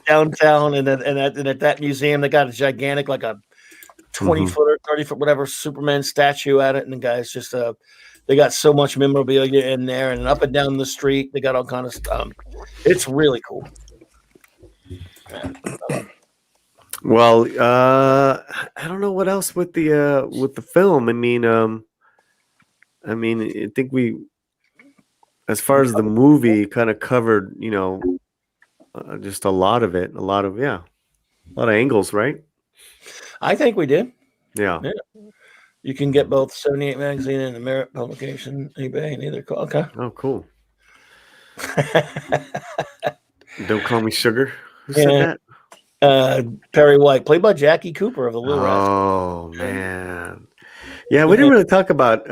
Speaker 1: Downtown, and at that museum, they got a gigantic, like a 20-foot or 30-foot, whatever, Superman statue at it, and the guys just they got so much memorabilia in there, and up and down the street, they got all kind of stuff. It's really cool.
Speaker 2: Well, I don't know what else with the film. I mean, I think we, as far as the movie, kind of covered, just a lot of it, a lot of angles, right?
Speaker 1: I think we did.
Speaker 2: Yeah.
Speaker 1: You can get both 78 magazine and the Merit publication, eBay, and either. Okay.
Speaker 2: Oh, cool. Don't call me sugar. Who said that?
Speaker 1: Perry White, played by Jackie Cooper of the Little Rascals.
Speaker 2: Oh man, Yeah, we didn't really talk about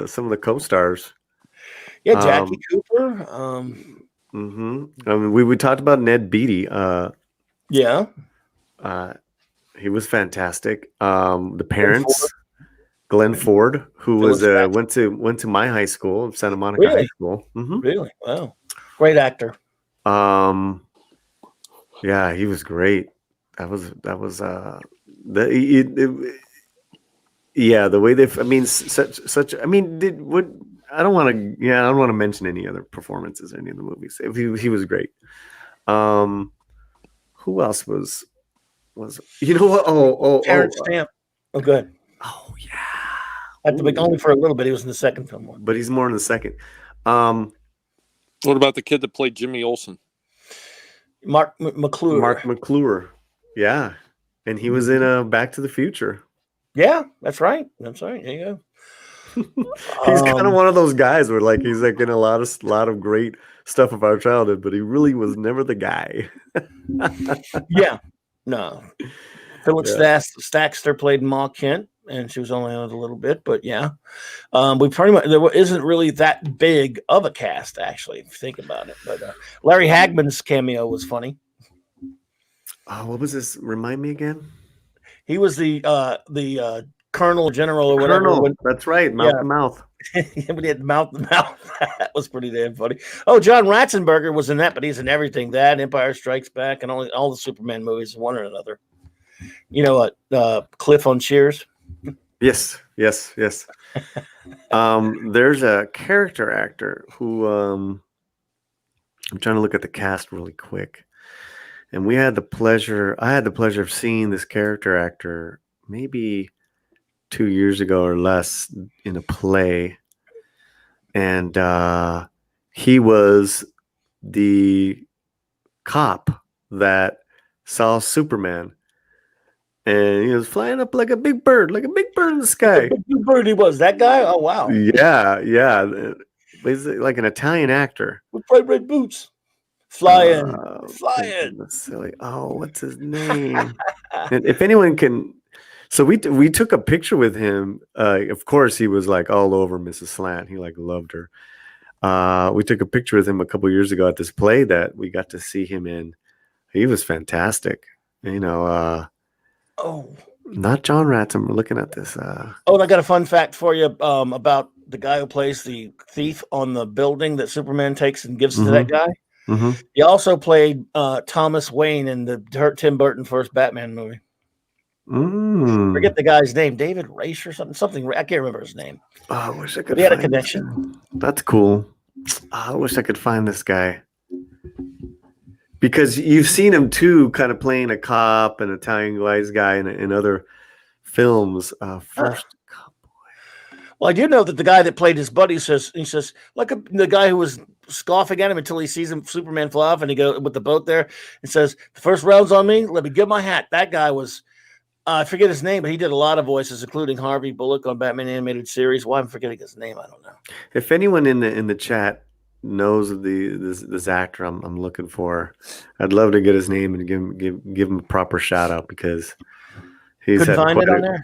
Speaker 2: some of the co-stars.
Speaker 1: Yeah, Jackie
Speaker 2: Um,
Speaker 1: Cooper.
Speaker 2: I mean, we talked about Ned Beatty.
Speaker 1: Yeah.
Speaker 2: He was fantastic. The
Speaker 1: Glenn Ford.
Speaker 2: parents, Glenn Ford, who was
Speaker 1: Phyllis Jackson.
Speaker 2: went to my high school, Santa Monica High
Speaker 1: Really?
Speaker 2: School.
Speaker 1: Really? Wow. Great actor.
Speaker 2: Yeah, he was great. That was yeah, the way they, I mean, such, I mean, I don't want to, I don't want to mention any other performances in any of the movies. He was great. Who else was, you know what?
Speaker 1: Terrence Stamp. Oh, good.
Speaker 2: Oh yeah.
Speaker 1: At the only for a little bit. He was in the second film one.
Speaker 2: But he's more in the second.
Speaker 3: What about the kid that played Jimmy Olsen?
Speaker 1: Mark McClure.
Speaker 2: Mark McClure. Yeah. And he was in Back to the Future.
Speaker 1: Yeah, that's right. That's right. There you go.
Speaker 2: He's kind of one of those guys where like he's like in a lot of great stuff of our childhood, but he really was never the guy.
Speaker 1: Yeah. No. Phyllis Staxter played Ma Kent, and she was only on it a little bit, but yeah. We pretty much there isn't really that big of a cast, actually, if you think about it. But Larry Hagman's cameo was funny.
Speaker 2: What was this? Remind me again.
Speaker 1: He was the Colonel General or whatever.
Speaker 2: Colonel, that's right, mouth to mouth.
Speaker 1: When he had mouth to mouth, that was pretty damn funny. Oh, John Ratzenberger was in that, but he's in everything. That Empire Strikes Back and all the Superman movies, one or another. You know what? Cliff on Cheers.
Speaker 2: Yes. There's a character actor who I'm trying to look at the cast really quick. And I had the pleasure of seeing this character actor maybe 2 years ago or less in a play. And he was the cop that saw Superman. And he was flying up like a big bird in the sky.
Speaker 1: Big bird he was. That guy? Oh, wow.
Speaker 2: Yeah. He's like an Italian actor.
Speaker 1: With bright red boots. Flying.
Speaker 2: That's silly. Oh, what's his name? And if anyone can, so we took a picture with him. Of course, he was like all over Mrs. Slant. He like loved her. We took a picture with him a couple years ago at this play that we got to see him in. He was fantastic. You know. Not John Ratson. We're looking at this. And
Speaker 1: I got a fun fact for you about the guy who plays the thief on the building that Superman takes and gives to that guy.
Speaker 2: Mm-hmm.
Speaker 1: He also played Thomas Wayne in the Tim Burton first Batman movie. Forget the guy's name, David Race or something. I can't remember his name.
Speaker 2: Oh, I wish I could.
Speaker 1: But he had a connection.
Speaker 2: That's cool. I wish I could find this guy because you've seen him too, kind of playing a cop, an Italian wise guy in other films.
Speaker 1: Well, I do know that the guy that played his buddy says like the guy who was scoffing at him until he sees him Superman fly off and he go with the boat there and says, "The first round's on me. Let me get my hat." That guy was I forget his name, but he did a lot of voices, including Harvey Bullock on Batman animated series. Why I'm forgetting his name, I don't know.
Speaker 2: If anyone in the chat knows this actor I'm looking for, I'd love to get his name and give him a proper shout out because he's
Speaker 1: couldn't find it on there.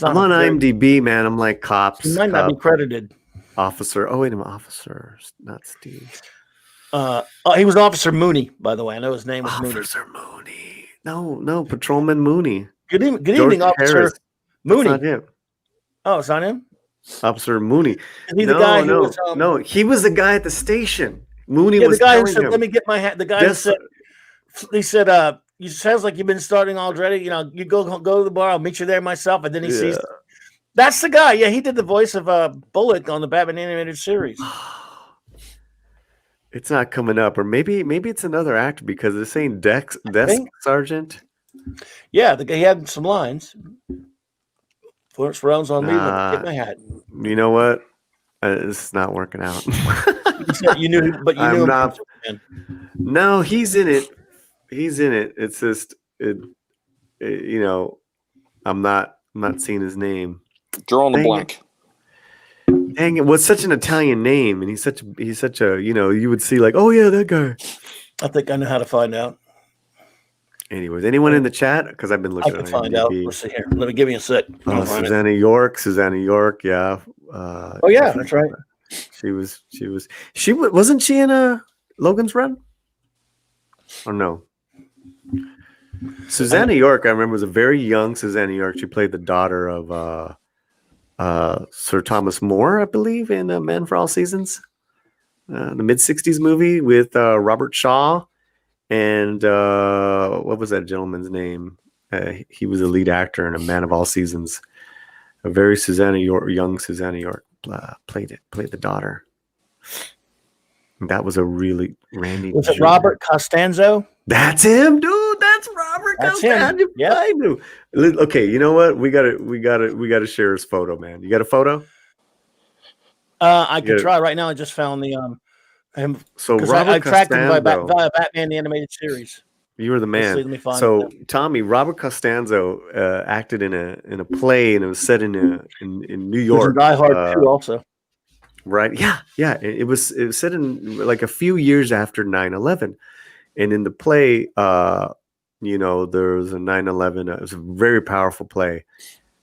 Speaker 2: I'm on IMDb, man. I'm like cops.
Speaker 1: He might not be credited.
Speaker 2: Officer. Oh, wait a minute. Officer, not Steve.
Speaker 1: He was Officer Mooney, by the way. I know his name was
Speaker 2: Officer Mooney. No, Patrolman Mooney.
Speaker 1: Good evening, Officer
Speaker 2: Harris.
Speaker 1: Mooney.
Speaker 2: That's not him.
Speaker 1: Oh, it's not him?
Speaker 2: Officer Mooney.
Speaker 1: Is he the guy who was,
Speaker 2: no, he was the guy at the station. Mooney was
Speaker 1: the guy who
Speaker 2: telling
Speaker 1: said,
Speaker 2: him.
Speaker 1: "Let me get my hat." The guy who said, "He said, you sounds like you've been starting already. You know, you go to the bar. I'll meet you there myself." And then he sees. That's the guy. Yeah, he did the voice of Bullock on the Batman animated series.
Speaker 2: It's not coming up, or maybe it's another actor because they're saying Desk Sergeant.
Speaker 1: Yeah, he had some lines. First rounds on me. Let me get my hat.
Speaker 2: You know what? It's not working out.
Speaker 1: you knew, but you knew him
Speaker 2: not. No, he's in it. He's in it. It's just you know, I'm not seeing his name.
Speaker 3: Drawing a blank.
Speaker 2: Dang it! What's such an Italian name, and he's such a you know, you would see like, oh yeah, that guy.
Speaker 1: I think I know how to find out.
Speaker 2: Anyways, anyone in the chat? Because I've been
Speaker 1: I
Speaker 2: looking
Speaker 1: can
Speaker 2: at
Speaker 1: find out.
Speaker 2: IMDb.
Speaker 1: Let's see here. Let me give me a sec. I'll find it.
Speaker 2: Susanna York, yeah.
Speaker 1: Oh yeah, that's right.
Speaker 2: Wasn't she in Logan's Run? Or no? Susanna York, I remember, was a very young Susanna York. She played the daughter of Sir Thomas More, I believe, in Men for All Seasons, the mid-'60s movie with Robert Shaw and what was that gentleman's name? He was a lead actor in A Man of All Seasons. A very young Susanna York played the daughter. That was a really Randy.
Speaker 1: Was it Robert Costanzo?
Speaker 2: That's him, dude. That's Robert Costanzo.
Speaker 1: Yeah.
Speaker 2: Okay, you know what? We gotta share his photo, man. You got a photo?
Speaker 1: I could try right now. I just found the him.
Speaker 2: So
Speaker 1: I tracked him via Batman the Animated Series.
Speaker 2: You were the man.
Speaker 1: Let me find
Speaker 2: so Tommy, Robert Costanzo acted in a play, and it was set in New York.
Speaker 1: Die Hard 2 also.
Speaker 2: Right? Yeah. It was set in like a few years after 9/11, and in the play, there was a 9/11. It was a very powerful play,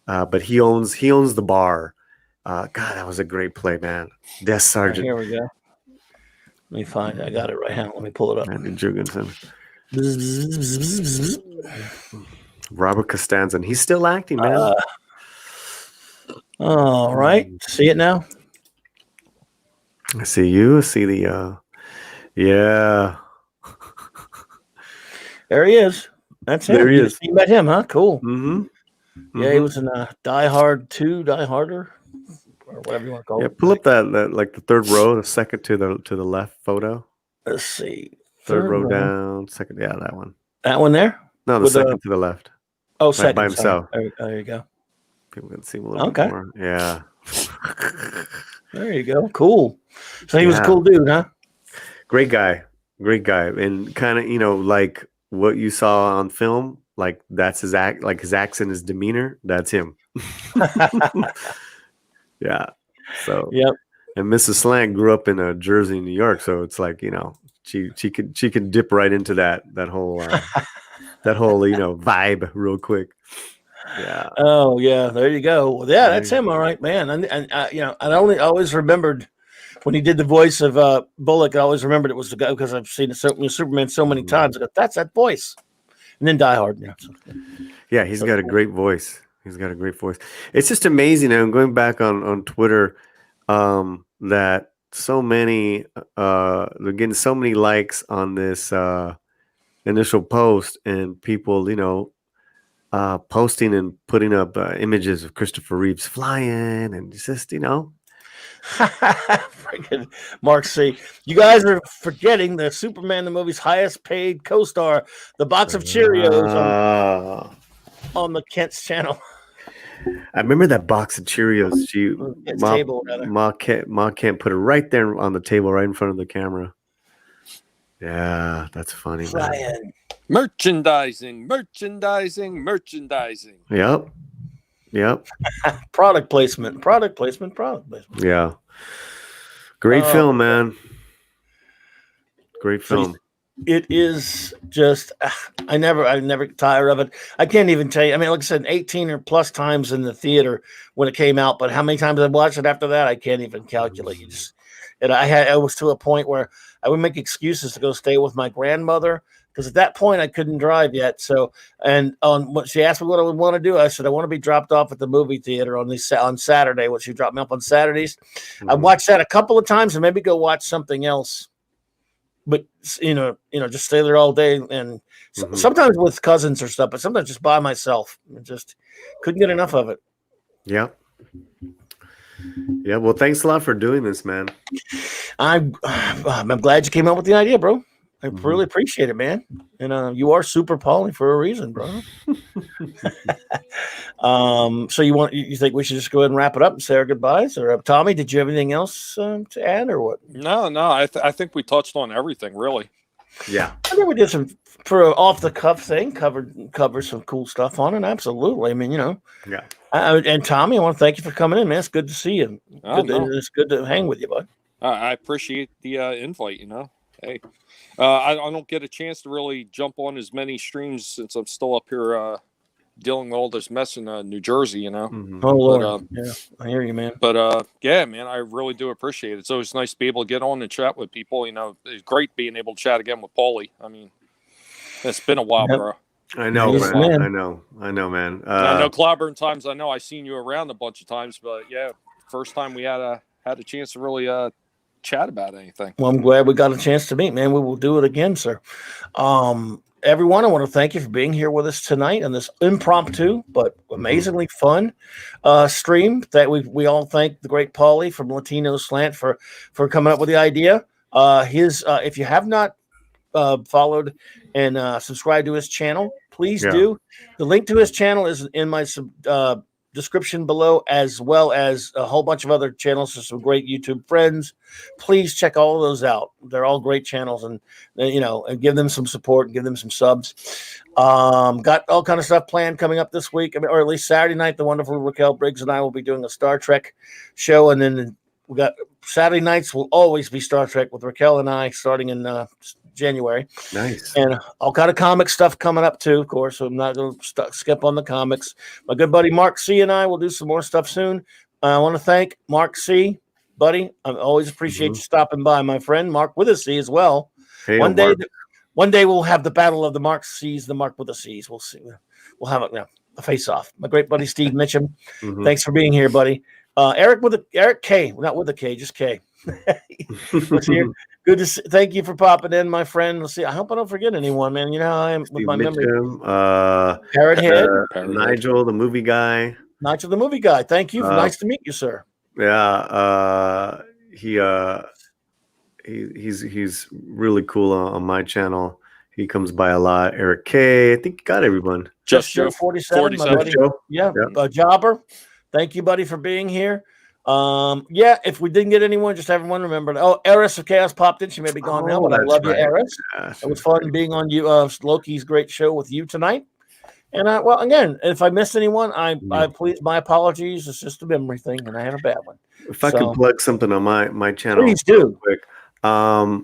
Speaker 2: but he owns the bar. God, that was a great play, man. Death Sergeant.
Speaker 1: Here we go. Let me find it. I got it right now. Let me pull it up.
Speaker 2: Randy Jugensen. Robert Costanzo. And he's still acting, man.
Speaker 1: All right. See it now?
Speaker 2: I see you. I see the yeah.
Speaker 1: There he is. That's him.
Speaker 2: There he is.
Speaker 1: You met him, huh? Cool.
Speaker 2: Mm-hmm.
Speaker 1: Yeah, he was in Die Hard 2, Die Harder, or whatever you want to call it.
Speaker 2: Yeah, pull up that like the third row, the second to the left photo.
Speaker 1: Let's see.
Speaker 2: Third row down, second. Yeah, that one.
Speaker 1: That one there?
Speaker 2: No, the second to the left.
Speaker 1: Oh,
Speaker 2: like
Speaker 1: second.
Speaker 2: by himself.
Speaker 1: There you go.
Speaker 2: People can see him a little bit more. Yeah.
Speaker 1: There you go. Cool. So he was a cool dude, huh?
Speaker 2: Great guy. And kind of, like what you saw on film, like that's his act, like his accent, his demeanor, that's him. Yeah. So,
Speaker 1: yep.
Speaker 2: And Mrs. Slant grew up in Jersey, New York, so it's like, she could dip right into that whole vibe real quick. Yeah.
Speaker 1: Oh yeah, there you go. Well, yeah, that's him. All right, man. And I always remembered when he did the voice of Bullock. I always remembered it was the guy because I've seen Superman so many times. I go, that's that voice. And then Die Hard.
Speaker 2: Yeah, he's got a great voice. It's just amazing. I'm going back on Twitter that so many they're getting so many likes on this initial post, and people posting and putting up images of Christopher Reeves flying, and it's just
Speaker 1: freaking Mark C. You guys are forgetting the Superman the movie's highest paid co-star, the box of Cheerios on the Kent's channel.
Speaker 2: I remember that box of Cheerios. Ma Kent put it right there on the table, right in front of the camera. Yeah, that's funny.
Speaker 1: Flying.
Speaker 3: Merchandising.
Speaker 2: Yep.
Speaker 1: Product placement.
Speaker 2: Yeah. Great film, man. Great film.
Speaker 1: It is just, I never tire of it. I can't even tell you. I mean, like I said, 18 or plus times in the theater when it came out, but how many times I've watched it after that, I can't even calculate. I was to a point where I would make excuses to go stay with my grandmother, because at that point I couldn't drive yet. So, and when she asked me what I would want to do, I said I want to be dropped off at the movie theater on Saturday. When she dropped me off on Saturdays, I watched that a couple of times and maybe go watch something else. But just stay there all day, and sometimes with cousins or stuff, but sometimes just by myself. I just couldn't get enough of it.
Speaker 2: Yeah. Yeah. Well, thanks a lot for doing this, man. I'm
Speaker 1: glad you came up with the idea, bro. I really appreciate it, man. And you are super Paulie for a reason, bro. So you think we should just go ahead and wrap it up and say our goodbyes? Or Tommy, did you have anything else to add, or what?
Speaker 3: No. I think we touched on everything, really.
Speaker 2: Yeah.
Speaker 1: I think we did some for an off the cuff thing. Covered some cool stuff on it. Absolutely. I mean,
Speaker 2: Yeah.
Speaker 1: And Tommy, I want to thank you for coming in, man. It's good to see you. It's good to hang with you, bud.
Speaker 3: I appreciate the invite. Hey, I don't get a chance to really jump on as many streams since I'm still up here dealing with all this mess in New Jersey, you know.
Speaker 2: Mhm.
Speaker 1: Oh Lord,
Speaker 3: But,
Speaker 1: yeah, I hear you, man.
Speaker 3: But yeah, man, I really do appreciate it. It's always nice to be able to get on and chat with people. You know, it's great being able to chat again with Paulie. I mean, it's been a while,
Speaker 1: Yep.
Speaker 3: bro.
Speaker 2: I know,
Speaker 1: Nice,
Speaker 2: man.
Speaker 1: man.
Speaker 2: I know, man.
Speaker 3: I know Clobberin times. I know I seen you around a bunch of times, but yeah, first time we had a chance to really chat about anything.
Speaker 1: Well, I'm glad we got a chance to meet, man. We will do it again, sir. Everyone, I want to thank you for being here with us tonight on this impromptu but amazingly fun stream. That we all thank the great Paulie from Latino Slant for coming up with the idea. If you have not followed and subscribed to his channel, please do. The link to his channel is in my description below, as well as a whole bunch of other channels for some great YouTube friends. Please check all of those out. They're all great channels, and and give them some support and give them some subs. Got all kind of stuff planned coming up this week, or at least Saturday night. The wonderful Raquel Briggs and I will be doing a Star Trek show, and then we got Saturday nights will always be Star Trek with Raquel and I, starting in January.
Speaker 2: Nice.
Speaker 1: And all kind of comic stuff coming up too, of course. So I'm not going to skip on the comics. My good buddy Mark C and I will do some more stuff soon. I want to thank Mark C, buddy. I always appreciate you stopping by, my friend. Mark with a C as well.
Speaker 2: Hey,
Speaker 1: one day we'll have the battle of the Mark C's, the Mark with the C's. We'll see. We'll have a face off. My great buddy Steve Mitchum. Thanks for being here, buddy. Eric K, not with a K, just K. Was here. Good to see, thank you for popping in, my friend. Let's see. I hope I don't forget anyone, man. You know how I am with my memory. Parrot Head,
Speaker 2: Nigel, the movie guy.
Speaker 1: Nigel, the movie guy. Thank you. Nice to meet you, sir.
Speaker 2: Yeah, he's really cool on my channel. He comes by a lot. Eric K. I think you got everyone.
Speaker 1: Just Joe 47. My buddy. Yeah, Jobber. Thank you, buddy, for being here. If we didn't get anyone, just everyone remember. Eris of Chaos popped in. She may be gone now, but I love you, Eris. It was fun being on Loki's great show with you tonight. And again, if I missed anyone, I please, my apologies. It's just a memory thing, and I had a bad one.
Speaker 2: If I can plug something on my channel,
Speaker 1: please do.
Speaker 2: Quick. Guys,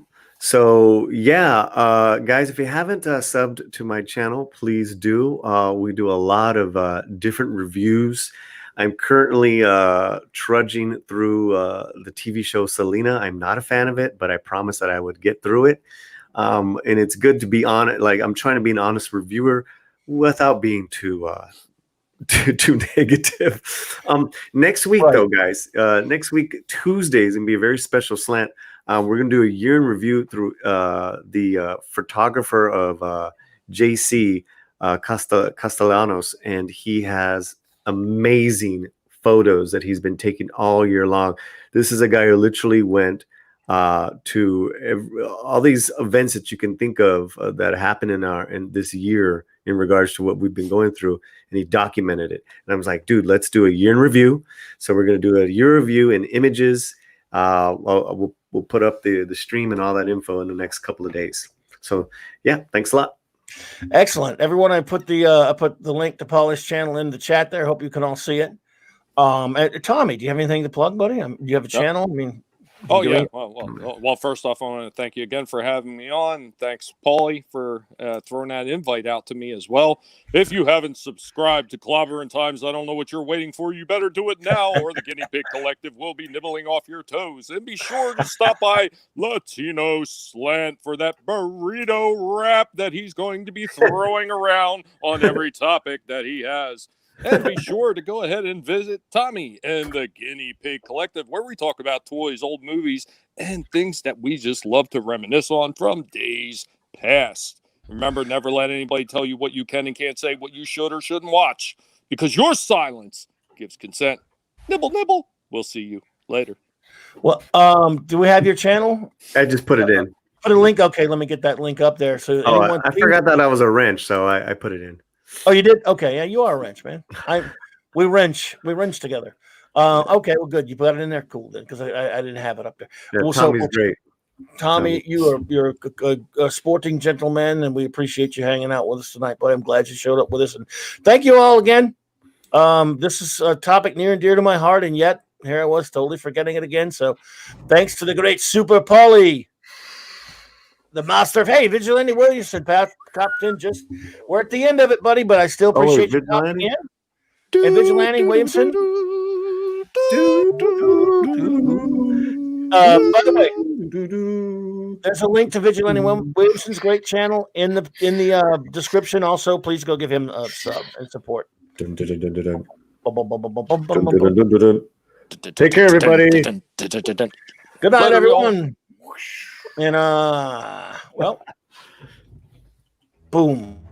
Speaker 2: if you haven't subbed to my channel, please do. We do a lot of different reviews. I'm currently trudging through the TV show Selena. I'm not a fan of it, but I promised that I would get through it. And it's good to be on it. Like, I'm trying to be an honest reviewer without being too negative. Next week, though, guys, next week, Tuesday is going to be a very special slant. We're going to do a year in review through the photographer of JC Castellanos, and he has amazing photos that he's been taking all year long. This is a guy who literally went to all these events that you can think of that happened in this year in regards to what we've been going through, and he documented it. And I was like, dude, let's do a year in review. So we're going to do a year review in images. We'll put up the stream and all that info in the next couple of days. So yeah, thanks a lot.
Speaker 1: Excellent, everyone. I put the link to Paulie's channel in the chat there. Hope you can all see it. Tommy, do you have anything to plug, buddy? Do you have a channel? I mean,
Speaker 3: yeah. Well, first off, I want to thank you again for having me on. Thanks, Paulie, for throwing that invite out to me as well. If you haven't subscribed to Clobberin Times, I don't know what you're waiting for. You better do it now, or the Guinea Pig Collective will be nibbling off your toes. And be sure to stop by Latino Slant for that burrito rap that he's going to be throwing around on every topic that he has. And be sure to go ahead and visit Tommy and the Guinea Pig Collective, where we talk about toys, old movies, and things that we just love to reminisce on from days past. Remember, never let anybody tell you what you can and can't say, what you should or shouldn't watch, because your silence gives consent. Nibble, nibble. We'll see you later.
Speaker 1: Well, do we have your channel?
Speaker 2: I just put it in.
Speaker 1: Put a link. Okay, let me get that link up there. So
Speaker 2: I forgot that I was a wrench, so I put it in.
Speaker 1: Oh, you did? Okay, yeah, you are a wrench, man. We wrench together. Okay, well, good. You put it in there, cool. Then, because I didn't have it up there.
Speaker 2: Yeah,
Speaker 1: well,
Speaker 2: Tommy's great.
Speaker 1: Tommy, you're a sporting gentleman, and we appreciate you hanging out with us tonight. But I'm glad you showed up with us, and thank you all again. This is a topic near and dear to my heart, and yet here I was totally forgetting it again. So, thanks to the great Super Paulie. the master of Vigilante Williamson, Captain. Just we're at the end of it, buddy, but I still appreciate you popping in. And Vigilante Williamson. By the way, there's a link to Vigilante Williamson's great channel in the description. Also, please go give him a sub and support.
Speaker 2: Take care, everybody.
Speaker 1: Good night, everyone. And well, boom.